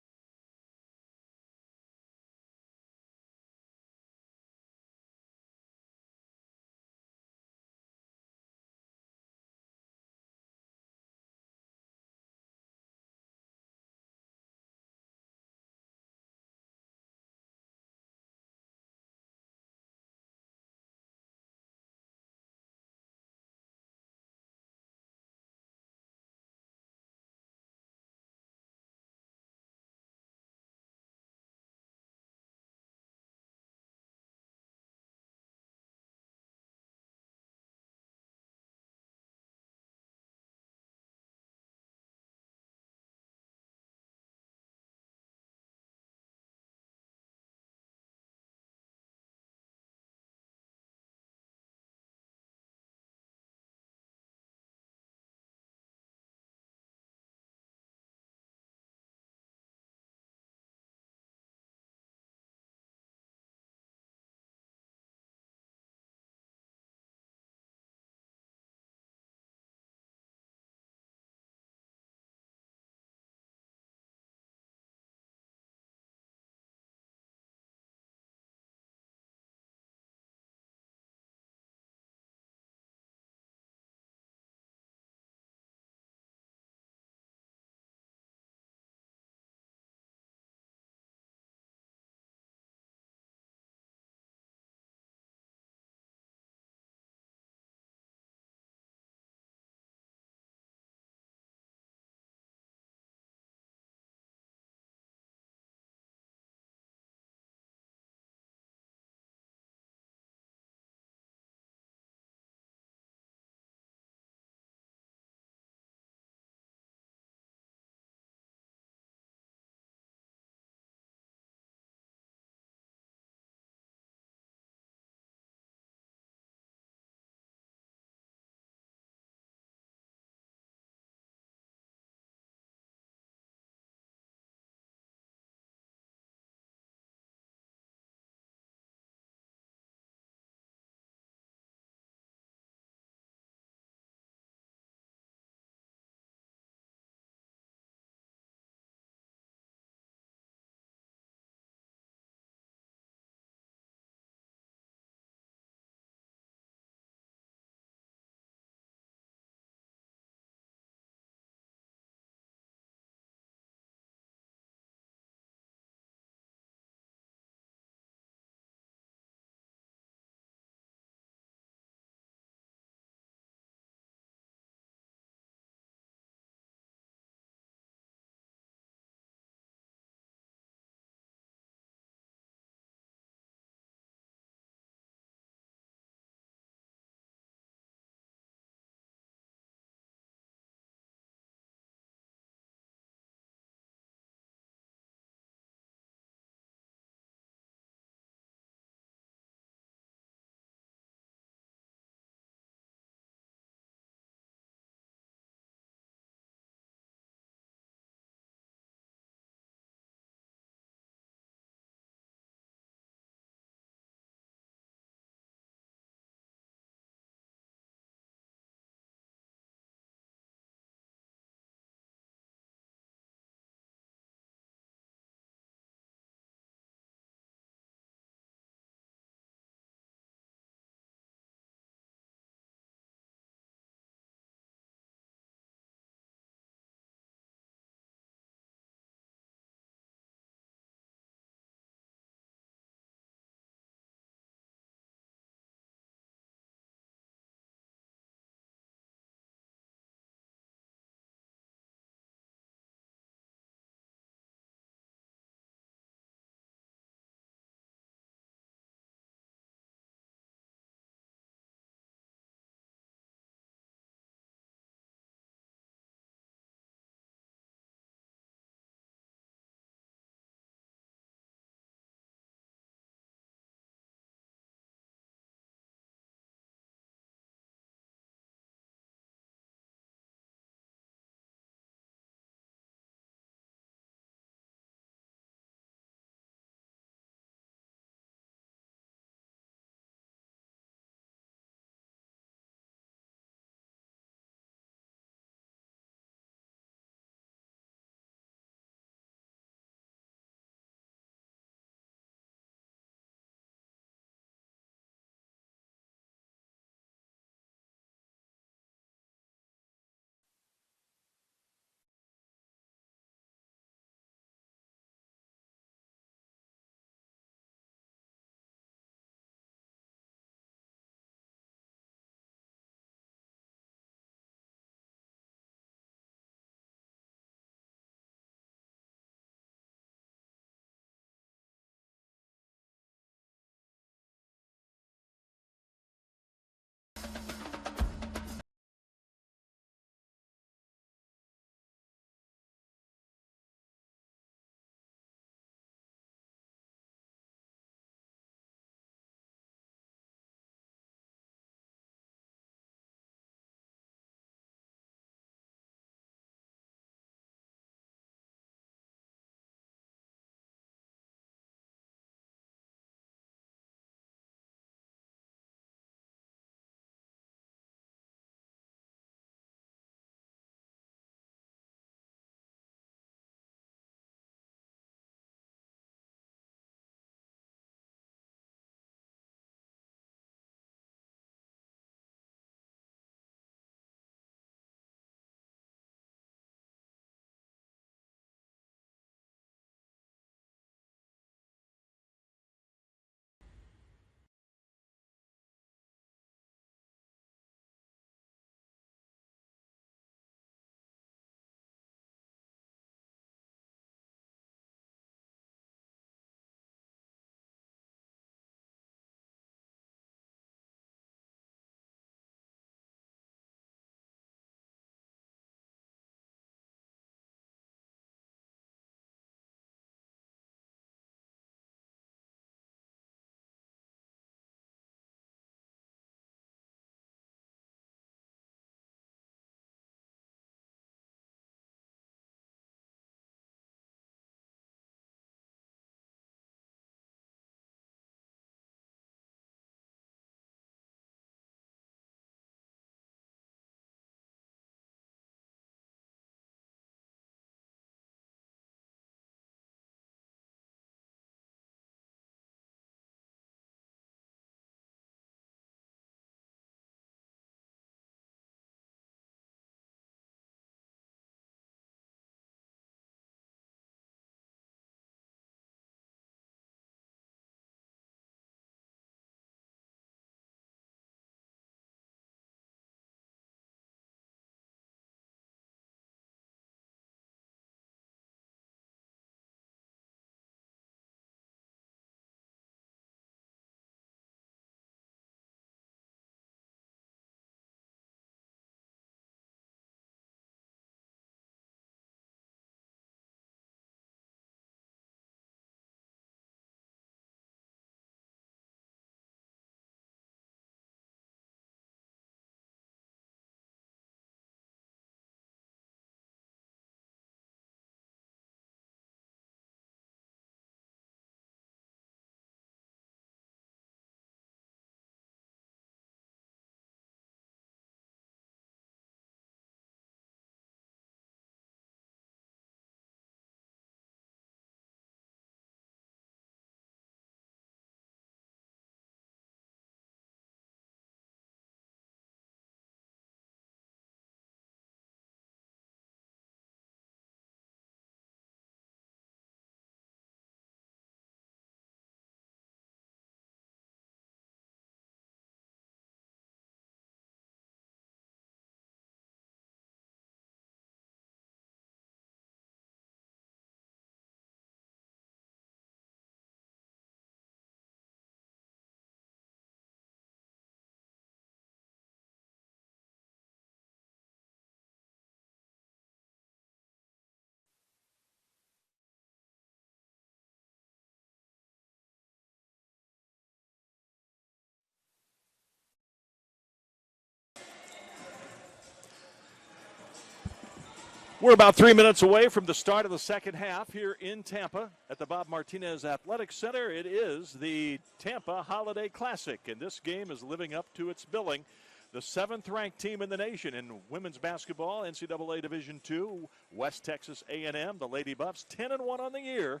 We're about 3 minutes away from the start of the second half here in Tampa at the Bob Martinez Athletic Center. It is the Tampa Holiday Classic, and this game is living up to its billing. The 7th-ranked team in the nation in women's basketball, NCAA Division II, West Texas A&M, the Lady Buffs, 10-1 on the year.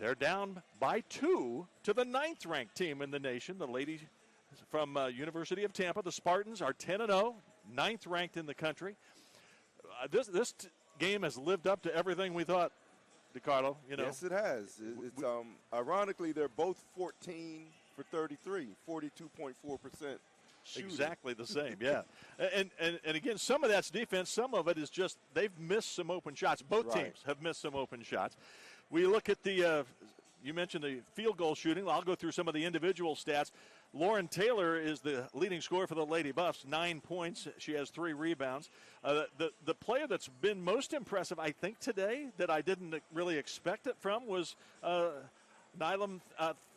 They're down by 2 to the 9th-ranked team in the nation, the ladies from University of Tampa. The Spartans are 10-0, 9th-ranked in the country. This game has lived up to everything we thought, DeCarlo. You know. Yes, it has. It's ironically, they're both 14 for 33, 42.4% shooting. Exactly the same, yeah. And again, some of that's defense. Some of it is just they've missed some open shots. Both teams have missed some open shots. We look at the you mentioned the field goal shooting. I'll go through some of the individual stats. Lauren Taylor is the leading scorer for the Lady Buffs, 9 points. She has 3 rebounds. The player that's been most impressive, I think, today that I didn't really expect it from was Nylam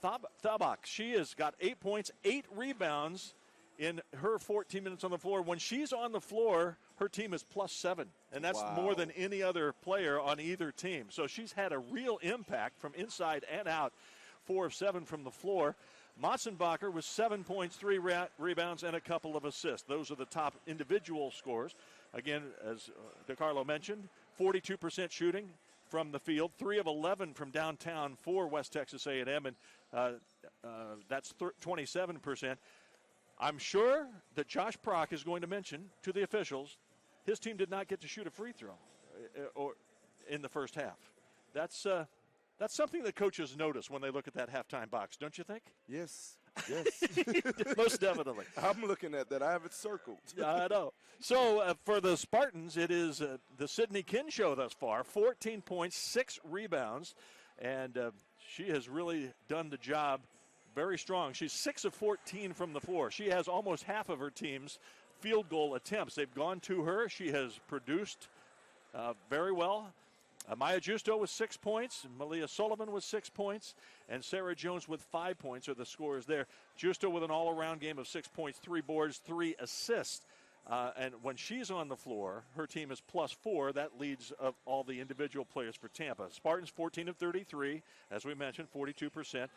Thabak. She has got 8 points, 8 rebounds in her 14 minutes on the floor. When she's on the floor, her team is +7, and that's more than any other player on either team. So she's had a real impact from inside and out, 4 of 7 from the floor. Motzenbacher with 7 points, 3 rebounds, and a couple of assists. Those are the top individual scores. Again, as DeCarlo mentioned, 42% shooting from the field, 3 of 11 from downtown for West Texas A&M, and that's 27%. I'm sure that Josh Prock is going to mention to the officials his team did not get to shoot a free throw or in the first half. That's something that coaches notice when they look at that halftime box, don't you think? Yes. Most definitely. I'm looking at that. I have it circled. I know. So for the Spartans, it is the Sydney Kinn show thus far. 14 points, 6 rebounds, and she has really done the job very strong. She's 6 of 14 from the floor. She has almost half of her team's field goal attempts. They've gone to her. She has produced very well. Maya Justo with 6 points, Malia Sullivan with 6 points, and Sarah Jones with 5 points are the scores there. Justo with an all-around game of 6 points, 3 boards, 3 assists. And when she's on the floor, her team is +4. That leads of all the individual players for Tampa. Spartans 14 of 33, as we mentioned, 42%.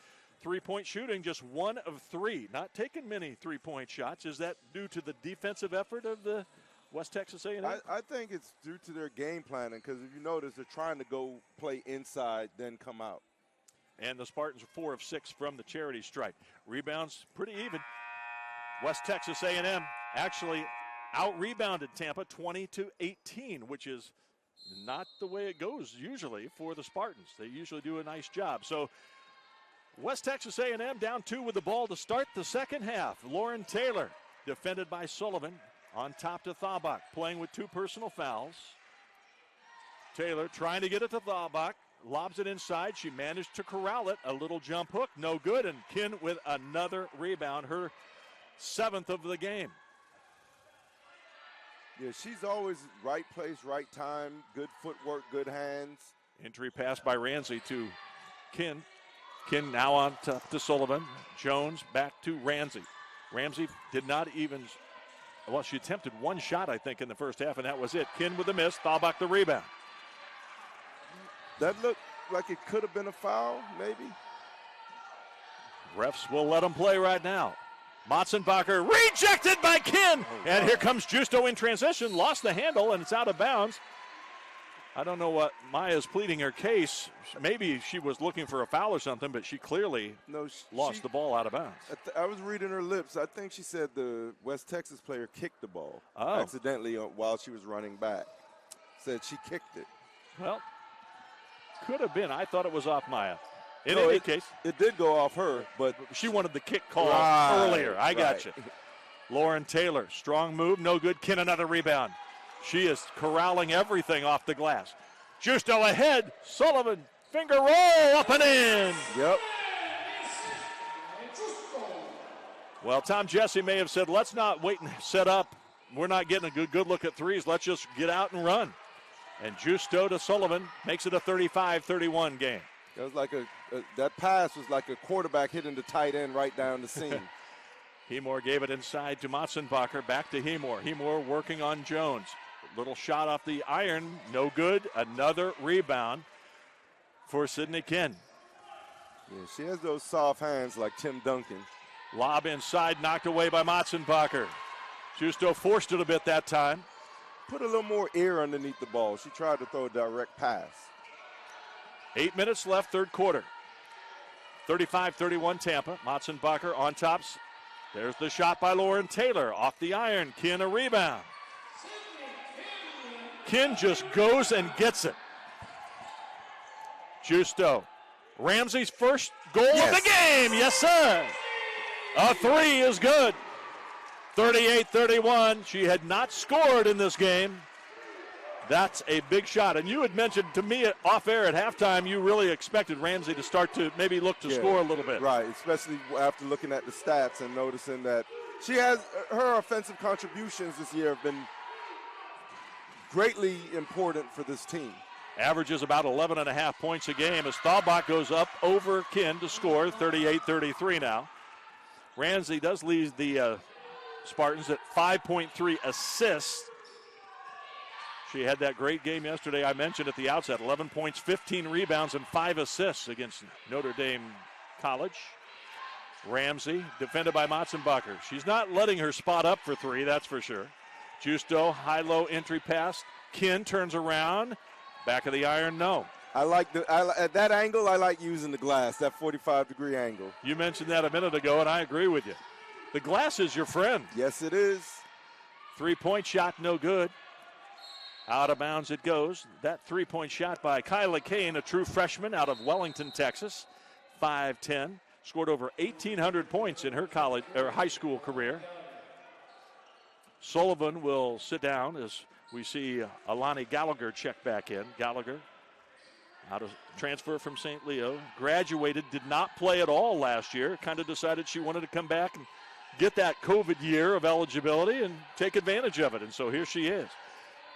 3-point shooting, just 1 of 3. Not taking many 3-point shots. Is that due to the defensive effort of the West Texas A&M? I think it's due to their game planning, because if you notice, they're trying to go play inside, then come out. And the Spartans are 4 of 6 from the charity stripe. Rebounds pretty even. West Texas A&M actually out-rebounded Tampa 20-18, which is not the way it goes usually for the Spartans. They usually do a nice job. So West Texas A&M down 2 with the ball to start the second half. Lauren Taylor defended by Sullivan. On top to Thabak, playing with 2 personal fouls. Taylor trying to get it to Thabak, lobs it inside. She managed to corral it. A little jump hook, no good. And Kinn with another rebound, her 7th of the game. Yeah, she's always right place, right time, good footwork, good hands. Entry pass by Ramsey to Kinn. Kinn now on top to Sullivan. Jones back to Ramsey. Ramsey did not even... Well, she attempted 1 shot, I think, in the first half, and that was it. Kinn with the miss, Thabak the rebound. That looked like it could have been a foul, maybe. Refs will let them play right now. Motzenbacher rejected by Kinn. And here comes Justo in transition, lost the handle, and it's out of bounds. I don't know what Maya's pleading her case. Maybe she was looking for a foul or something, but she clearly lost the ball out of bounds. I was reading her lips. I think she said the West Texas player kicked the ball accidentally while she was running back. Said she kicked it. Well, could have been. I thought it was off Maya. In any case. It did go off her, but she wanted the kick call earlier. I got you. Lauren Taylor, strong move, no good. Kinn another rebound. She is corralling everything off the glass. Justo ahead. Sullivan, finger roll, up and in. Yep. Well, Tom Jesse may have said, let's not wait and set up. We're not getting a good look at threes. Let's just get out and run. And Justo to Sullivan makes it a 35-31 game. It was like that pass was like a quarterback hitting the tight end right down the seam. Hemore gave it inside to Motzenbacher. Back to Hemore. Hemore working on Jones. Little shot off the iron. No good. Another rebound for Sydney Kinn. Yeah, she has those soft hands like Tim Duncan. Lob inside, knocked away by Motzenbacher. Justo forced it a bit that time. Put a little more air underneath the ball. She tried to throw a direct pass. 8 minutes left, third quarter. 35-31 Tampa. Motzenbacher on tops. There's the shot by Lauren Taylor. Off the iron. Kinn a rebound. Kinn just goes and gets it. Justo. Ramsey's first goal of the game. Yes, sir. A 3 is good. 38-31. She had not scored in this game. That's a big shot. And you had mentioned to me off air at halftime you really expected Ramsey to start to maybe look to score a little bit. Right, especially after looking at the stats and noticing that she has her offensive contributions this year have been greatly important for this team. Averages about 11.5 points a game as Staubach goes up over Kinn to score 38-33 now. Ramsey does lead the Spartans at 5.3 assists. She had that great game yesterday I mentioned at the outset. 11 points, 15 rebounds, and 5 assists against Notre Dame College. Ramsey defended by Motzenbacher. She's not letting her spot up for three, that's for sure. Justo, high-low entry pass. Kinn turns around. Back of the iron, no. At that angle, I like using the glass, that 45-degree angle. You mentioned that a minute ago, and I agree with you. The glass is your friend. Yes, it is. Three-point shot, no good. Out of bounds it goes. That three-point shot by Kyla Kane, a true freshman out of Wellington, Texas. 5'10", scored over 1,800 points in her college or high school career. Sullivan will sit down as we see Alani Gallagher check back in. Gallagher, out of transfer from St. Leo, graduated, did not play at all last year. Kind of decided she wanted to come back and get that COVID year of eligibility and take advantage of it. And so here she is.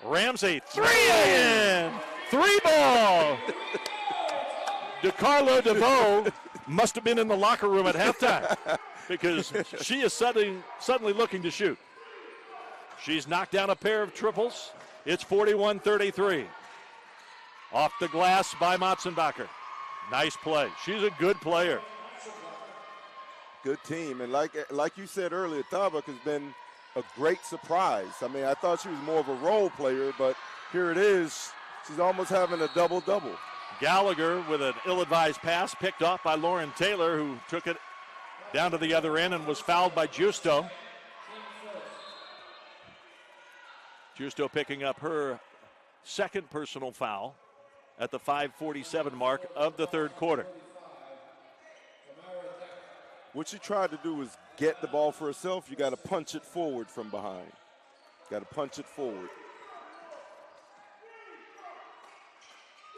Ramsey, three in! Three ball! DeCarlo DeVoe must have been in the locker room at halftime because she is suddenly looking to shoot. She's knocked down a pair of triples. It's 41-33. Off the glass by Motzenbacher. Nice play. She's a good player. Good team. And like you said earlier, Tabak has been a great surprise. I mean, I thought she was more of a role player, but here it is. She's almost having a double-double. Gallagher with an ill-advised pass picked off by Lauren Taylor, who took it down to the other end and was fouled by Justo. Justo picking up her second personal foul at the 5:47 mark of the third quarter. What she tried to do was get the ball for herself. You got to punch it forward from behind. Got to punch it forward.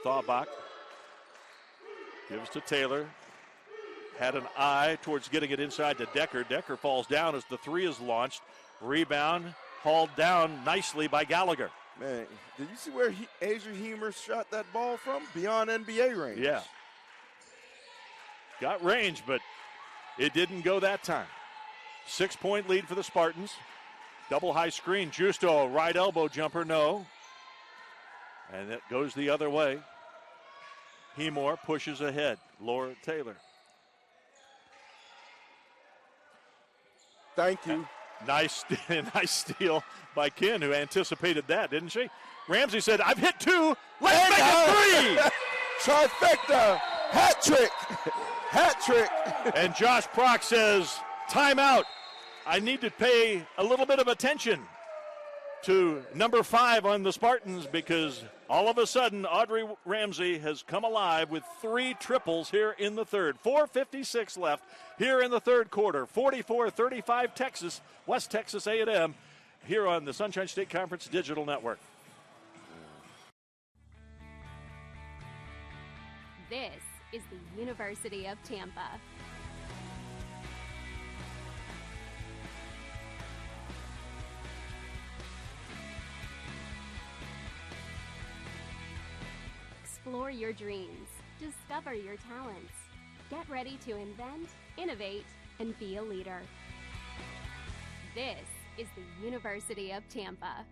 Staubach gives to Taylor. Had an eye towards getting it inside to Decker. Decker falls down as the three is launched. Rebound hauled down nicely by Gallagher. Man, did you see where Asia Hemer shot that ball from? Beyond NBA range. Yeah. Got range, but it didn't go that time. 6-point lead for the Spartans. Double high screen. Justo, right elbow jumper, no. And it goes the other way. Hemore pushes ahead. Laura Taylor. Thank you. Nice steal by Kinn, who anticipated that, didn't she? Ramsey said, I've hit two. Let's make it three. Trifecta. Hat trick. Hat trick. And Josh Prock says, timeout. I need to pay a little bit of attention to number 5 on the Spartans because all of a sudden Audrey Ramsey has come alive with 3 triples here in the third. 4:56 left here in the third quarter. 44-35 Texas, West Texas A&M here on the Sunshine State Conference Digital Network. This is the University of Tampa. Explore your dreams. Discover your talents. Get ready to invent, innovate, and be a leader. This is the University of Tampa.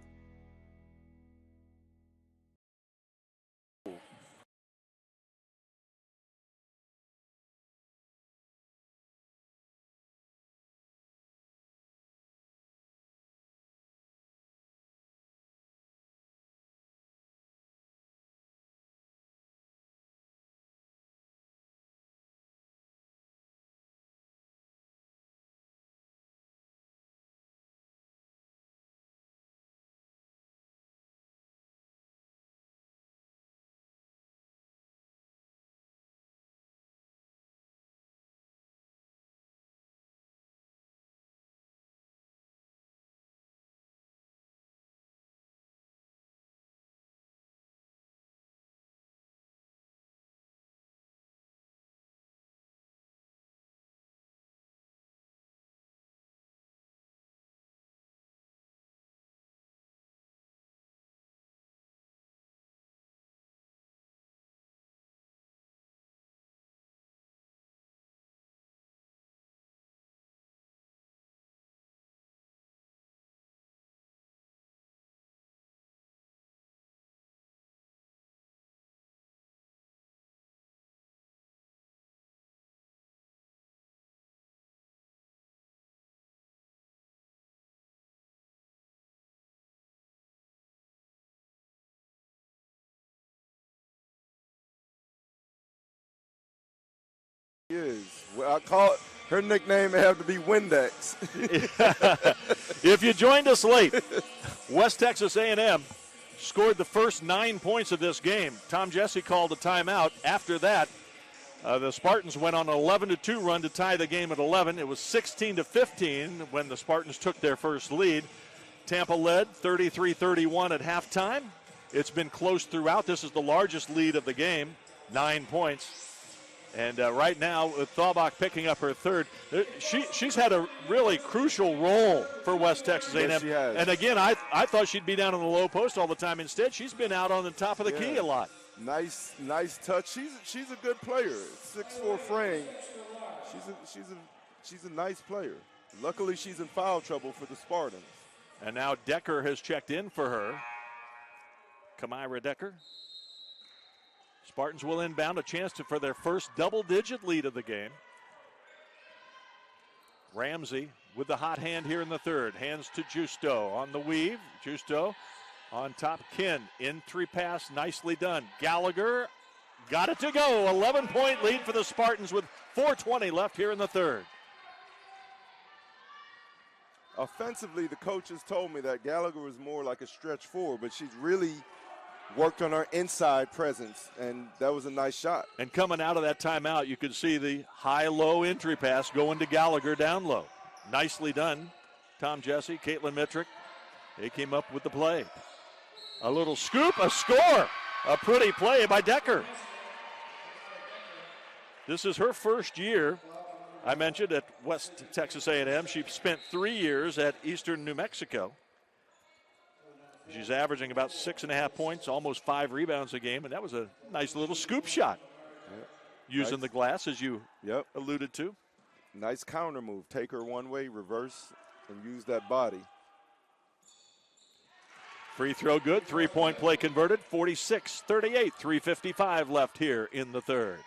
her nickname may have to be Windex. If you joined us late, West Texas A&M scored the first 9 points of this game. Tom Jesse called a timeout. After that, the Spartans went on an 11-2 run to tie the game at 11. It was 16-15 when the Spartans took their first lead. Tampa led 33-31 at halftime. It's been close throughout. This is the largest lead of the game, 9 points. And right now, with Thalbach picking up her third, she's had a really crucial role for West Texas A&M. Yes, she has. And again, I thought she'd be down in the low post all the time. Instead, she's been out on the top of the key a lot. Nice touch. She's a good player. 6'4" frame. She's a nice player. Luckily, she's in foul trouble for the Spartans. And now Decker has checked in for her. Kamira Decker. Spartans will inbound, a chance for their first double-digit lead of the game. Ramsey with the hot hand here in the third. Hands to Justo on the weave. Justo on top. Kin, entry pass, nicely done. Gallagher got it to go. 11-point lead for the Spartans with 4:20 left here in the third. Offensively, the coaches told me that Gallagher was more like a stretch forward, but she's really worked on her inside presence, and that was a nice shot. And coming out of that timeout, you could see the high-low entry pass going to Gallagher down low. Nicely done. Tom Jesse, Caitlin Mitrick, they came up with the play. A little scoop, a score. A pretty play by Decker. This is her first year, I mentioned, at West Texas A&M. She spent 3 years at Eastern New Mexico. She's averaging about 6.5 points, almost 5 rebounds a game, and that was a nice little scoop shot. Yep. Using the glass, as you alluded to. Nice counter move. Take her one way, reverse, and use that body. Free throw good, 3-point play converted, 46-38, 3:55 left here in the third.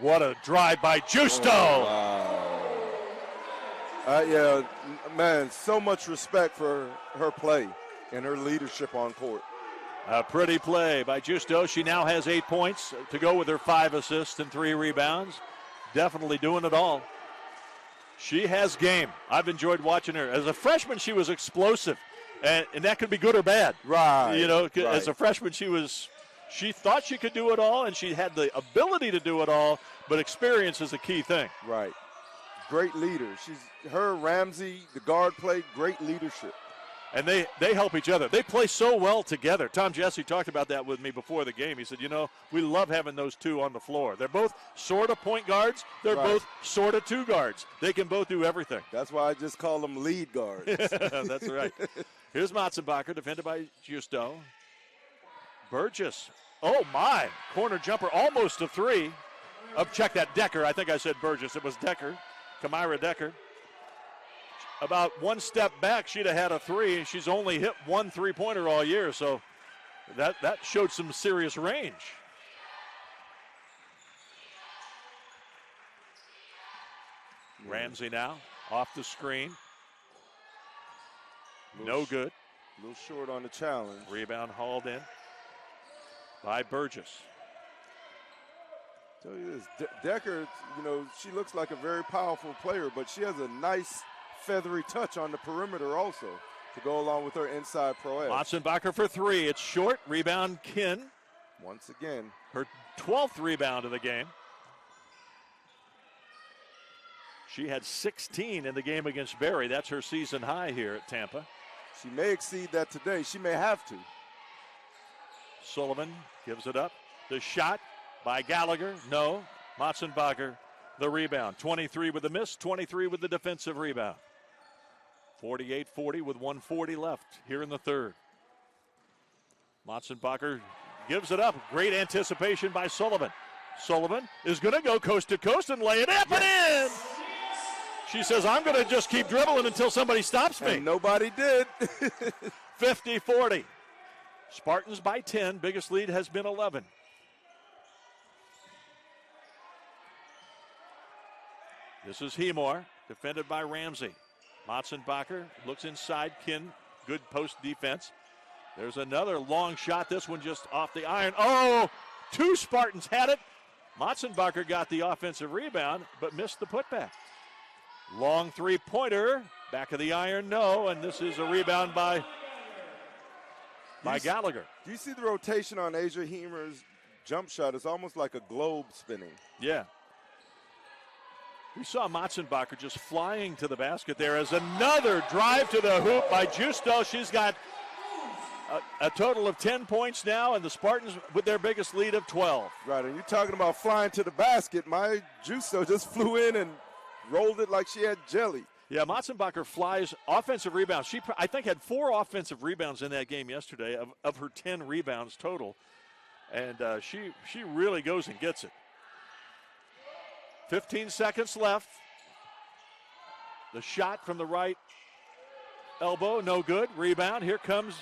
What a drive by Justo. Oh, wow. Man, so much respect for her play and her leadership on court. A pretty play by Justo. She now has 8 points to go with her 5 assists and 3 rebounds. Definitely doing it all. She has game. I've enjoyed watching her. As a freshman, she was explosive, and that could be good or bad. Right. You know, right. As a freshman, she thought she could do it all, and she had the ability to do it all, but experience is a key thing. Right. Great leader. Her, Ramsey, the guard play, great leadership. And they help each other. They play so well together. Tom Jesse talked about that with me before the game. He said, we love having those two on the floor. They're both sort of point guards. They're both sort of two guards. They can both do everything. That's why I just call them lead guards. That's right. Here's Matzenbacher, defended by Justo. Burgess. Oh, my. Corner jumper, almost a 3. Check that, Decker. I think I said Burgess. It was Decker. Kamira Decker. About one step back, she'd have had a 3, and she's only hit 1 3-pointer all year, so that showed some serious range. Ramsey now off the screen. No good. A little short on the challenge. Rebound hauled in by Burgess. Tell you this, Decker, she looks like a very powerful player, but she has a nice feathery touch on the perimeter also to go along with her inside prowess. Matzenbacher for 3. It's short. Rebound, Kin. Once again. Her 12th rebound of the game. She had 16 in the game against Berry. That's her season high here at Tampa. She may exceed that today. She may have to. Sullivan gives it up. The shot by Gallagher. No. Matzenbacher, the rebound. 23 with the miss, 23 with the defensive rebound. 48-40 with 1:40 left here in the third. Matzenbacher gives it up. Great anticipation by Sullivan. Sullivan is going to go coast to coast and lay it up and in. She says, I'm going to just keep dribbling until somebody stops me. And nobody did. 50-40. Spartans by 10. Biggest lead has been 11. This is Hemore, defended by Ramsey. Matzenbacher looks inside. Kin, good post defense. There's another long shot. This one just off the iron. Oh, two Spartans had it. Motzenbacher got the offensive rebound, but missed the putback. Long three-pointer. Back of the iron, no. And this is a rebound by Gallagher. Do you see the rotation on Asia Heemer's jump shot? It's almost like a globe spinning. Yeah. We saw Motzenbacher just flying to the basket there as another drive to the hoop by Justo. She's got a total of 10 points now, and the Spartans with their biggest lead of 12. Right, and you're talking about flying to the basket. My Justo just flew in and rolled it like she had jelly. Yeah, Motzenbacher flies offensive rebounds. She, I think, had 4 offensive rebounds in that game yesterday of her 10 rebounds total. And she really goes and gets it. 15 seconds left. The shot from the right elbow, no good. Rebound. Here comes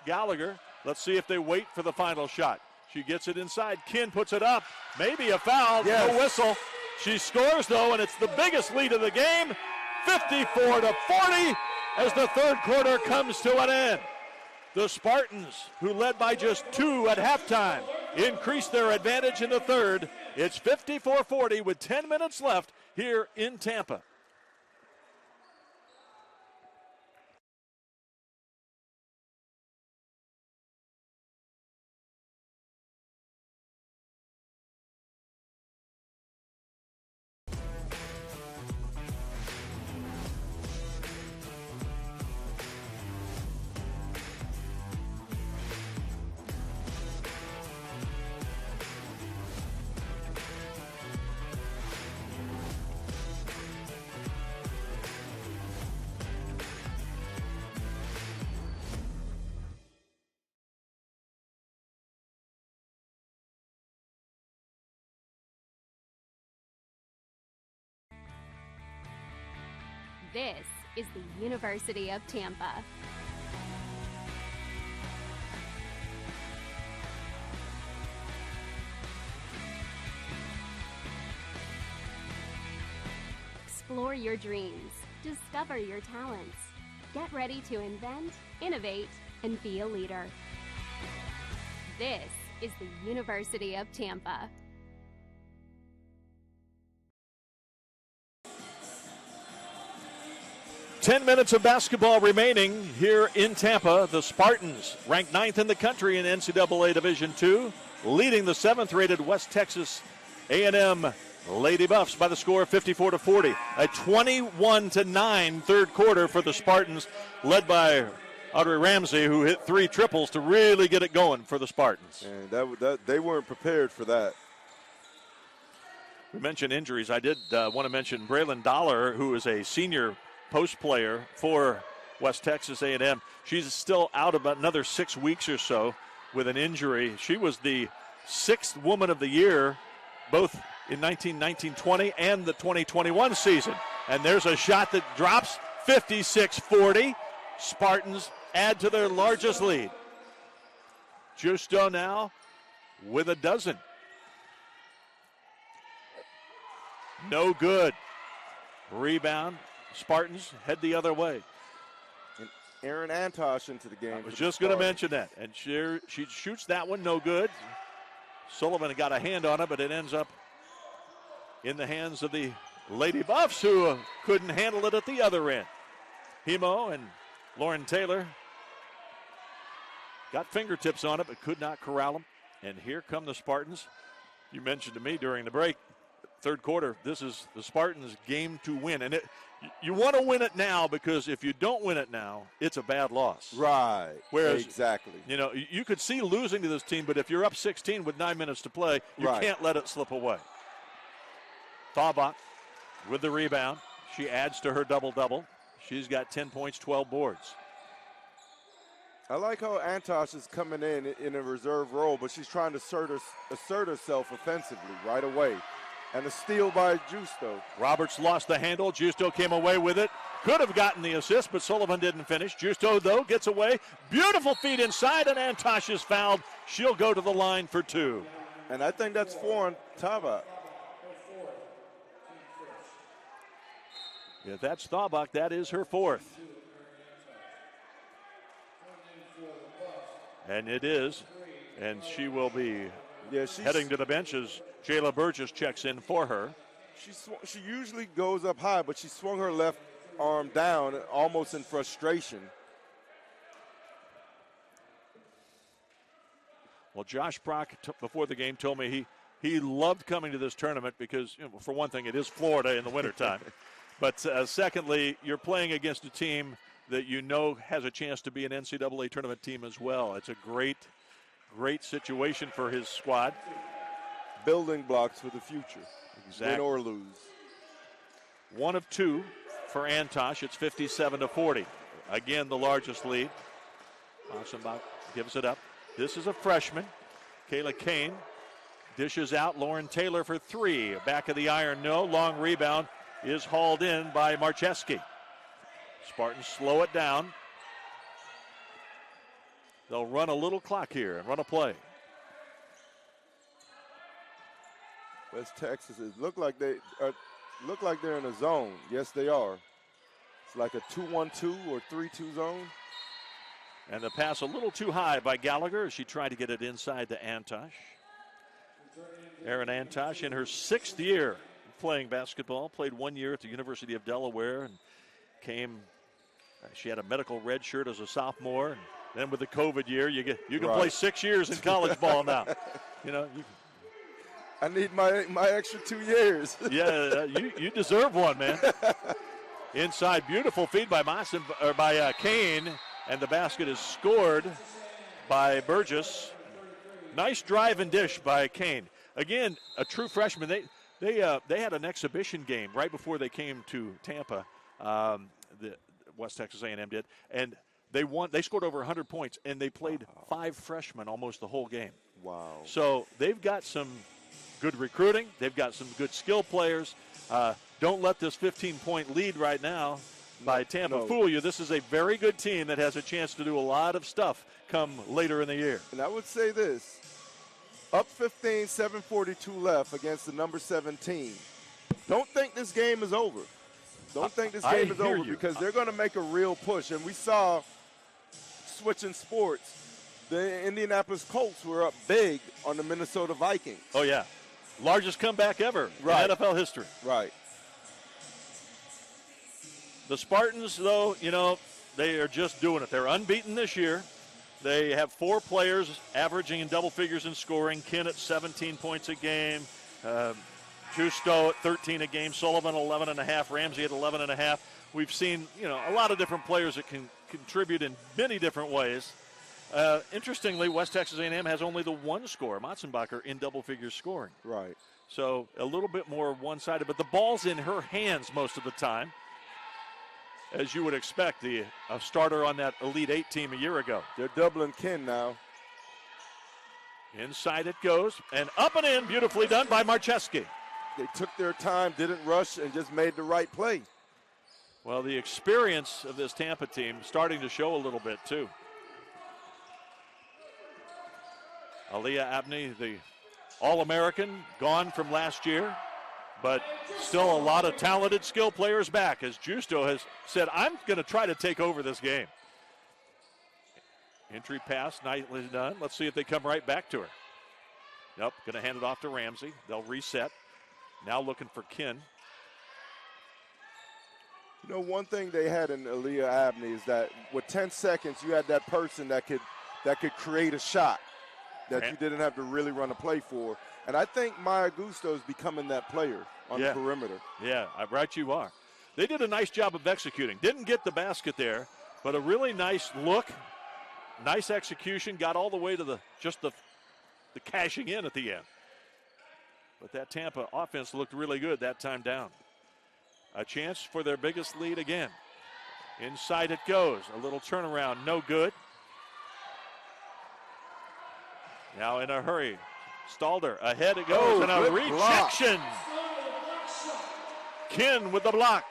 Gallagher. Let's see if they wait for the final shot. She gets it inside. Kinn puts it up. Maybe a foul. Yes. No whistle. She scores, though, and it's the biggest lead of the game. 54-40 as the third quarter comes to an end. The Spartans, who led by just 2 at halftime, increased their advantage in the third. It's 54-40 with 10 minutes left here in Tampa. This is the University of Tampa. Explore your dreams. Discover your talents. Get ready to invent, innovate, and be a leader. This is the University of Tampa. Ten minutes of basketball remaining here in Tampa. The Spartans, ranked 9th in the country in NCAA Division II, leading the 7th-rated West Texas A&M Lady Buffs by the score of 54-40. A 21-9 third quarter for the Spartans, led by Audrey Ramsey, who hit 3 triples to really get it going for the Spartans. And they weren't prepared for that. We mentioned injuries. I did want to mention Braylon Dollar, who is a senior post player for West Texas A&M. She's still out about another 6 weeks or so with an injury. She was the 6th Woman of the Year, both in 2020 and the 2021 season. And there's a shot that drops, 56-40. Spartans add to their largest lead. Justo now with a dozen. No good. Rebound. Spartans head the other way. And Aaron Antosh into the game. I was just going to mention that. And she shoots that one, no good. Sullivan got a hand on it, but it ends up in the hands of the Lady Buffs, who couldn't handle it at the other end. Hemo and Lauren Taylor got fingertips on it, but could not corral them. And here come the Spartans. You mentioned to me during the break, third quarter, this is the Spartans' game to win. And you want to win it now, because if you don't win it now, it's a bad loss. Right. Whereas, exactly. You know, you could see losing to this team, but if you're up 16 with 9 minutes to play, you can't let it slip away. Thabak with the rebound. She adds to her double-double. She's got 10 points, 12 boards. I like how Antosh is coming in a reserve role, but she's trying to assert herself offensively right away. And a steal by Justo. Roberts lost the handle. Justo came away with it. Could have gotten the assist, but Sullivan didn't finish. Justo, though, gets away. Beautiful feed inside, and Antosh is fouled. She'll go to the line for 2. And I think that's 4 on Thabak. If that's Thabak, that is her 4th. And it is. And she will be she's heading to the bench as Jayla Burgess checks in for her. She usually goes up high, but she swung her left arm down almost in frustration. Well, Josh Brock, before the game, told me he loved coming to this tournament because, for one thing, it is Florida in the wintertime. But secondly, you're playing against a team that has a chance to be an NCAA tournament team as well. It's a great situation for his squad. Building blocks for the future. Exactly. Win or lose. 1 of 2 for Antosh. It's 57-40. Again, the largest lead. Ossenbach gives it up. This is a freshman. Kayla Kane dishes out. Lauren Taylor for 3. Back of the iron, no. Long rebound is hauled in by Marcheski. Spartans slow it down. They'll run a little clock here and run a play. West Texas, it look like they're in a zone. Yes, they are. It's like a 2-1-2 or 3-2 zone. And the pass a little too high by Gallagher as she tried to get it inside to Antosh. Erin Antosh in her 6th year playing basketball. Played 1 year at the University of Delaware and she had a medical red shirt as a sophomore. And then with the COVID year, you can play 6 years in college ball now. I need my extra 2 years. Yeah, you deserve one, man. Inside, beautiful feed by Kane, and the basket is scored by Burgess. Nice drive and dish by Kane. Again, a true freshman. They had an exhibition game right before they came to Tampa. The West Texas A&M did, and they won. They scored over 100 points, and they played 5 freshmen almost the whole game. Wow. So they've got some good recruiting. They've got some good skill players. Don't let this 15-point lead right now by Tampa fool you. This is a very good team that has a chance to do a lot of stuff come later in the year. And I would say this. Up 15, 7:42 left against the number 17. Don't think this game is over. Don't think this game is over because they're going to make a real push. And we saw, switching sports, the Indianapolis Colts were up big on the Minnesota Vikings. Oh, yeah. Largest comeback ever in NFL history. Right. The Spartans, though, they are just doing it. They're unbeaten this year. They have 4 players averaging in double figures in scoring. Kin at 17 points a game. Justo at 13 a game. Sullivan 11.5. Ramsey at 11.5. We've seen, a lot of different players that can contribute in many different ways. Interestingly, West Texas A&M has only the 1 scorer, Motzenbacher, in double figures scoring. Right. So a little bit more one-sided, but the ball's in her hands most of the time. As you would expect, a starter on that Elite 8 team a year ago. They're doubling Ken now. Inside it goes, and up and in, beautifully done by Marcheski. They took their time, didn't rush, and just made the right play. Well, the experience of this Tampa team starting to show a little bit, too. Aaliyah Abney, the All-American, gone from last year. But still a lot of talented skill players back, as Justo has said, I'm going to try to take over this game. Entry pass, nicely done. Let's see if they come right back to her. Nope, going to hand it off to Ramsey. They'll reset. Now looking for Kin. One thing they had in Aaliyah Abney is that with 10 seconds, you had that person that could create a shot that you didn't have to really run a play for. And I think Maya Gusto is becoming that player on the perimeter. Yeah, right you are. They did a nice job of executing. Didn't get the basket there, but a really nice look, nice execution, got all the way to the cashing in at the end. But that Tampa offense looked really good that time down. A chance for their biggest lead again. Inside it goes. A little turnaround, no good. Now in a hurry. Stalder, ahead it goes, and a rejection. Kin with the block.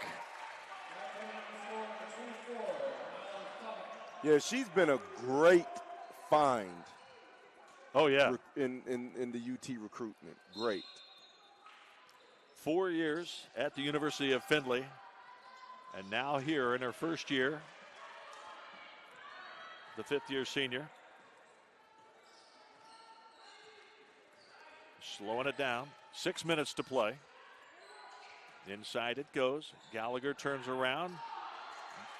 Yeah, she's been a great find. Oh, yeah. In the UT recruitment. Great. 4 years at the University of Findlay, and now here in her first year, the 5th-year senior. slowing it down. 6 minutes to play. Inside it goes. Gallagher turns around.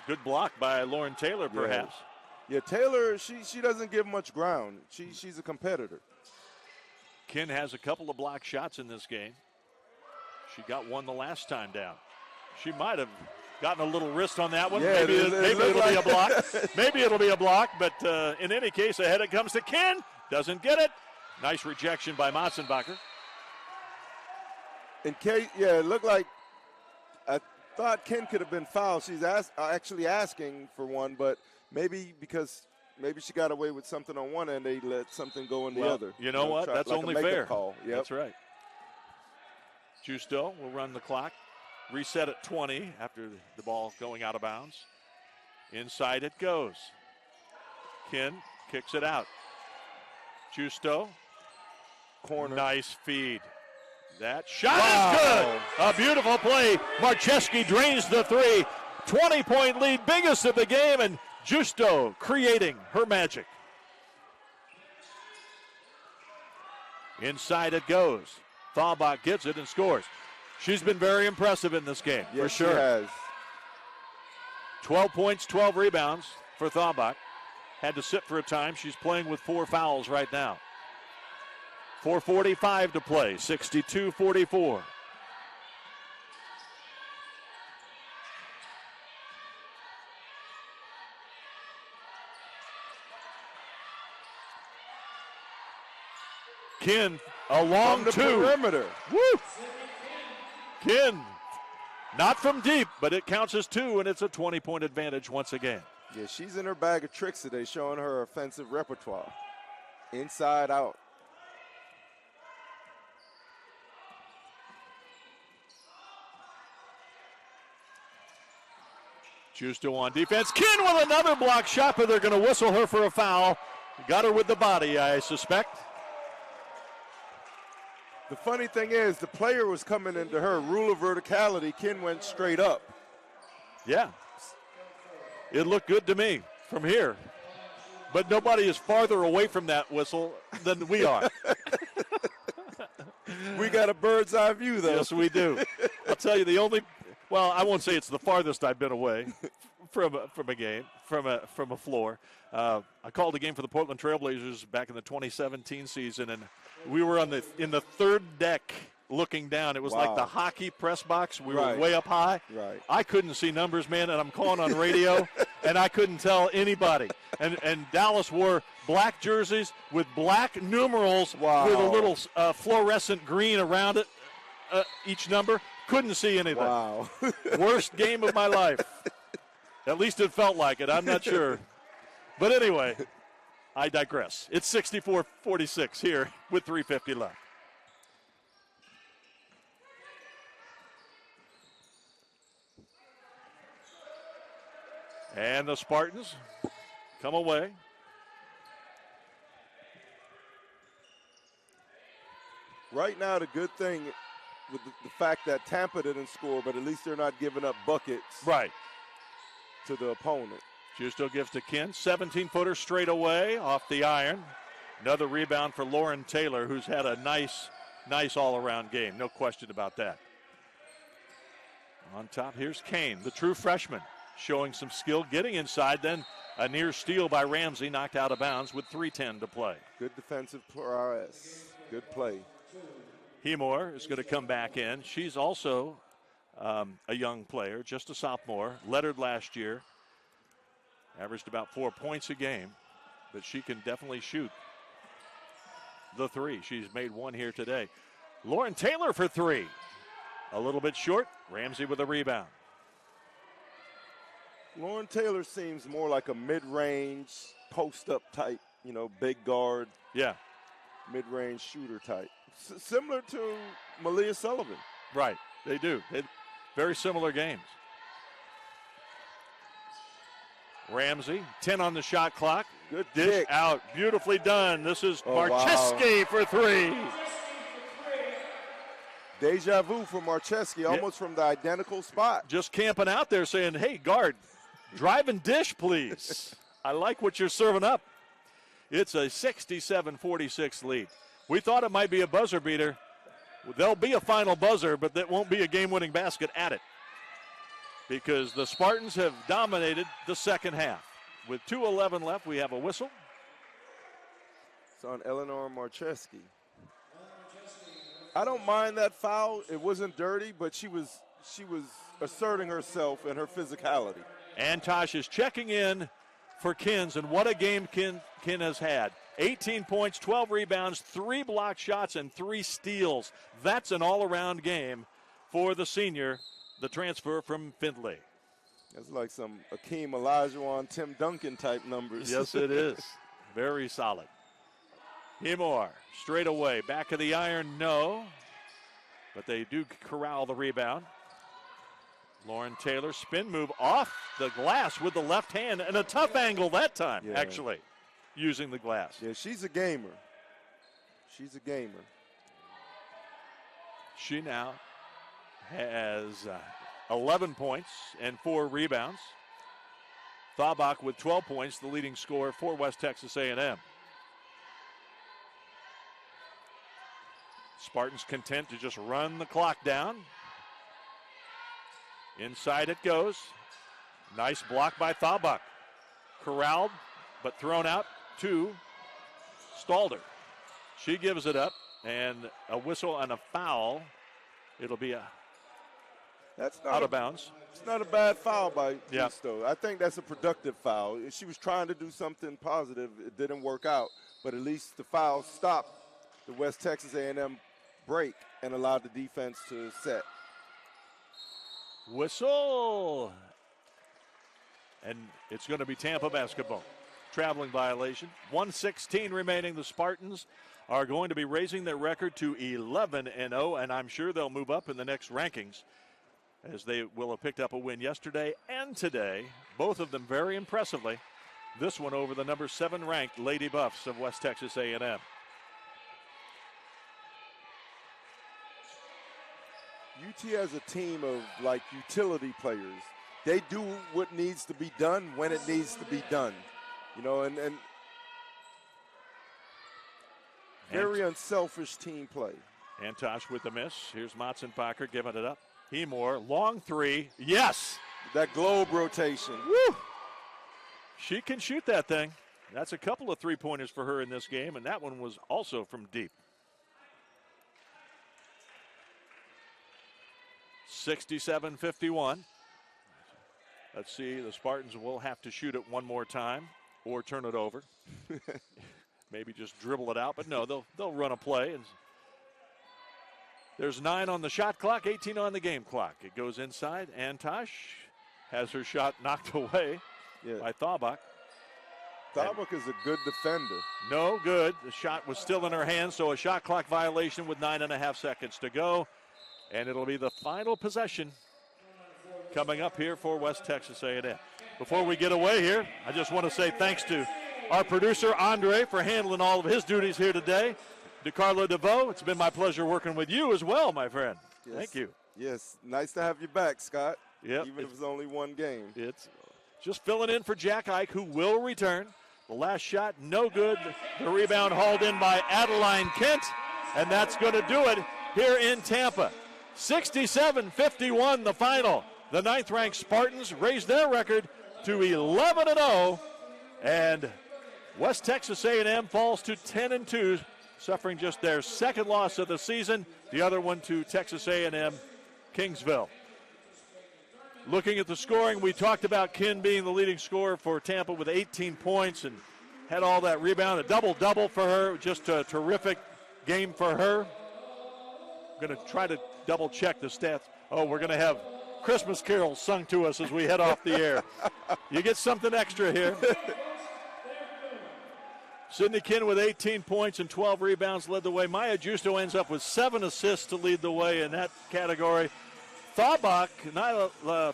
Good block by Lauren Taylor, perhaps. Yeah, Taylor, she doesn't give much ground. She's a competitor. Ken has a couple of block shots in this game. She got one the last time down. She might have gotten a little wrist on that one. Yeah, maybe it'll be a block. Maybe it'll be a block, but in any case, ahead it comes to Ken. Doesn't get it. Nice rejection by Motzenbacher. In case, yeah, it looked like I thought Ken could have been fouled. She's actually asking for one, but maybe because she got away with something on one end, they let something go in the other. You know what? That's like only fair. Call. Yep. That's right. Justo will run the clock. Reset at 20 after the ball going out of bounds. Inside it goes. Ken kicks it out. Justo. Corner. Nice feed. That shot is good. A beautiful play. Marcheski drains the three. 20-point lead, biggest of the game, and Justo creating her magic. Inside it goes. Thalbach gets it and scores. She's been very impressive in this game, yes, for sure. She has. 12 points, 12 rebounds for Thalbach. Had to sit for a time. She's playing with 4 fouls right now. 4:45 to play, 62-44. Ken, a long from the two. Perimeter. Woo! Ken, not from deep, but it counts as 2, and it's a 20-point advantage once again. Yeah, she's in her bag of tricks today, showing her offensive repertoire. Inside out. Justo on defense. Ken with another block shot, but they're going to whistle her for a foul. Got her with the body, I suspect. The funny thing is, the player was coming into her. Rule of verticality, Ken went straight up. Yeah. It looked good to me from here. But nobody is farther away from that whistle than we are. We got a bird's eye view, though. Yes, we do. I'll tell you, well, I won't say it's the farthest I've been away from a game, from a floor. I called a game for the Portland Trailblazers back in the 2017 season, and we were in the third deck looking down. It was like the hockey press box. We were way up high. Right. I couldn't see numbers, man, and I'm calling on radio, and I couldn't tell anybody. And Dallas wore black jerseys with black numerals with a little fluorescent green around it, each number. Couldn't see anything. Wow. Worst game of my life. At least it felt like it. I'm not sure. But anyway, I digress. It's 64-46 here with 3:50 left. And the Spartans come away. Right now, the good thing with the fact that Tampa didn't score, but at least they're not giving up buckets to the opponent. Justo gives to Ken. 17-footer straight away off the iron. Another rebound for Lauren Taylor, who's had a nice all-around game. No question about that. On top, here's Kane, the true freshman, showing some skill, getting inside. Then a near steal by Ramsey, knocked out of bounds with 3:10 to play. Good defensive prowess. Good play. Hemore is going to come back in. She's also a young player, just a sophomore. Lettered last year. Averaged about 4 points a game, but she can definitely shoot the three. She's made one here today. Lauren Taylor for three. A little bit short. Ramsey with a rebound. Lauren Taylor seems more like a mid-range, post-up type, big guard. Yeah. Mid-range shooter type. Similar to Malia Sullivan. Right, they do. Very similar games. Ramsey, 10 on the shot clock. Good dish kick. Out, beautifully done. This is Marcheski for three. Deja vu for Marcheski, almost from the identical spot. Just camping out there saying, hey, guard, drive and dish, please. I like what you're serving up. It's a 67-46 lead. We thought it might be a buzzer beater. There'll be a final buzzer, but that won't be a game-winning basket at it, because the Spartans have dominated the second half. With 2:11 left, we have a whistle. It's on Eleanor Marcheski. I don't mind that foul. It wasn't dirty, but she was asserting herself and her physicality. And Tosh is checking in for Kins, and what a game Kin has had. 18 points, 12 rebounds, 3 block shots, and 3 steals. That's an all-around game for the senior, the transfer from Findlay. That's like some Akeem Olajuwon, Tim Duncan type numbers. Yes, it is. Very solid. Hemore, straight away. Back of the iron, no. But they do corral the rebound. Lauren Taylor, spin move off the glass with the left hand, and a tough angle that time, actually, using the glass. Yeah, she's a gamer. She's a gamer. She now has 11 points and 4 rebounds. Thabak with 12 points, the leading scorer for West Texas A&M. Spartans content to just run the clock down. Inside it goes. Nice block by Thabak. Corralled, but thrown out to Stalder. She gives it up, and a whistle and a foul. It'll be That's not out of bounds. It's not a bad foul by Yep. Gusto. I think that's a productive foul. She was trying to do something positive. It didn't work out, but at least the foul stopped the West Texas A&M break and allowed the defense to set. Whistle. And it's going to be Tampa basketball. Traveling violation. 1:16 remaining. The Spartans are going to be raising their record to 11-0, and I'm sure they'll move up in the next rankings, as they will have picked up a win yesterday and today, both of them very impressively. This one over the number 7 ranked Lady Buffs of West Texas A&M. UT has a team of like utility players. They do what needs to be done when it needs to be done. You know, and very unselfish team play. Antosh with the miss. Here's Motsenbacher giving it up. Hemore, long 3. Yes! That globe rotation. Woo! She can shoot that thing. That's a couple of three-pointers for her in this game, and that one was also from deep. 67-51. Let's see, the Spartans will have to shoot it one more time or turn it over. Maybe just dribble it out, but no, they'll run a play. And there's 9 on the shot clock, 18 on the game clock. It goes inside. Antosh has her shot knocked away by Thabak. Thabak is a good defender. No good. The shot was still in her hand, so a shot clock violation with 9.5 seconds to go. And it'll be the final possession coming up here for West Texas A&M. Before we get away here, I just want to say thanks to our producer, Andre, for handling all of his duties here today. DeCarlo DeVoe, it's been my pleasure working with you as well, my friend. Yes. Thank you. Yes, nice to have you back, Scott. Yep. Even if it's only one game. It's just filling in for Jack Ike, who will return. The last shot, no good. The rebound hauled in by Adeline Kent, and that's going to do it here in Tampa. 67-51 the final. The 9th-ranked Spartans raised their record to 11-0, and West Texas A&M falls to 10-2, suffering just their second loss of the season, the other one to Texas A&M Kingsville. Looking at the scoring, we talked about Kin being the leading scorer for Tampa with 18 points and had all that rebound, a double-double for her, just a terrific game for her. I'm going to try to double-check the stats. Oh, we're going to have Christmas carols sung to us as we head off the air. You get something extra here. Sydney Kin with 18 points and 12 rebounds led the way. Maya Justo ends up with 7 assists to lead the way in that category. Nyla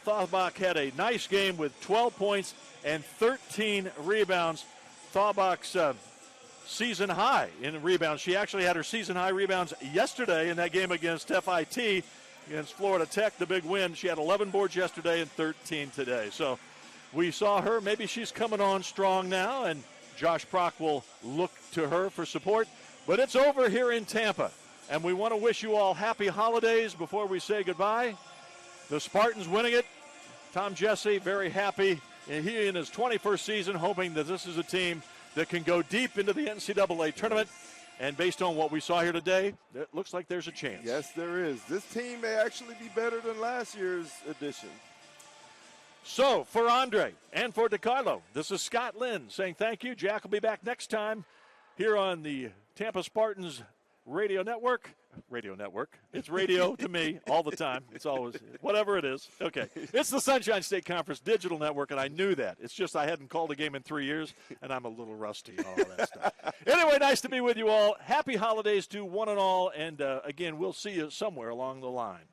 Thabak had a nice game with 12 points and 13 rebounds. Thabak's season high in rebounds. She actually had her season high rebounds yesterday in that game against FIT, against Florida Tech, the big win. She had 11 boards yesterday and 13 today. So we saw her. Maybe she's coming on strong now, and Josh Prock will look to her for support. But it's over here in Tampa, and we want to wish you all happy holidays before we say goodbye. The Spartans winning it. Tom Jesse very happy. And he in his 21st season hoping that this is a team that can go deep into the NCAA tournament. And based on what we saw here today, it looks like there's a chance. Yes, there is. This team may actually be better than last year's edition. So, for Andre and for DeCarlo, this is Scott Lynn saying thank you. Jack will be back next time here on the Tampa Spartans Radio Network. Radio Network. It's radio to me all the time. It's always, whatever it is. Okay. It's the Sunshine State Conference Digital Network, and I knew that. It's just I hadn't called a game in 3 years, and I'm a little rusty and all that stuff. Anyway, nice to be with you all. Happy holidays to one and all, and again, we'll see you somewhere along the line.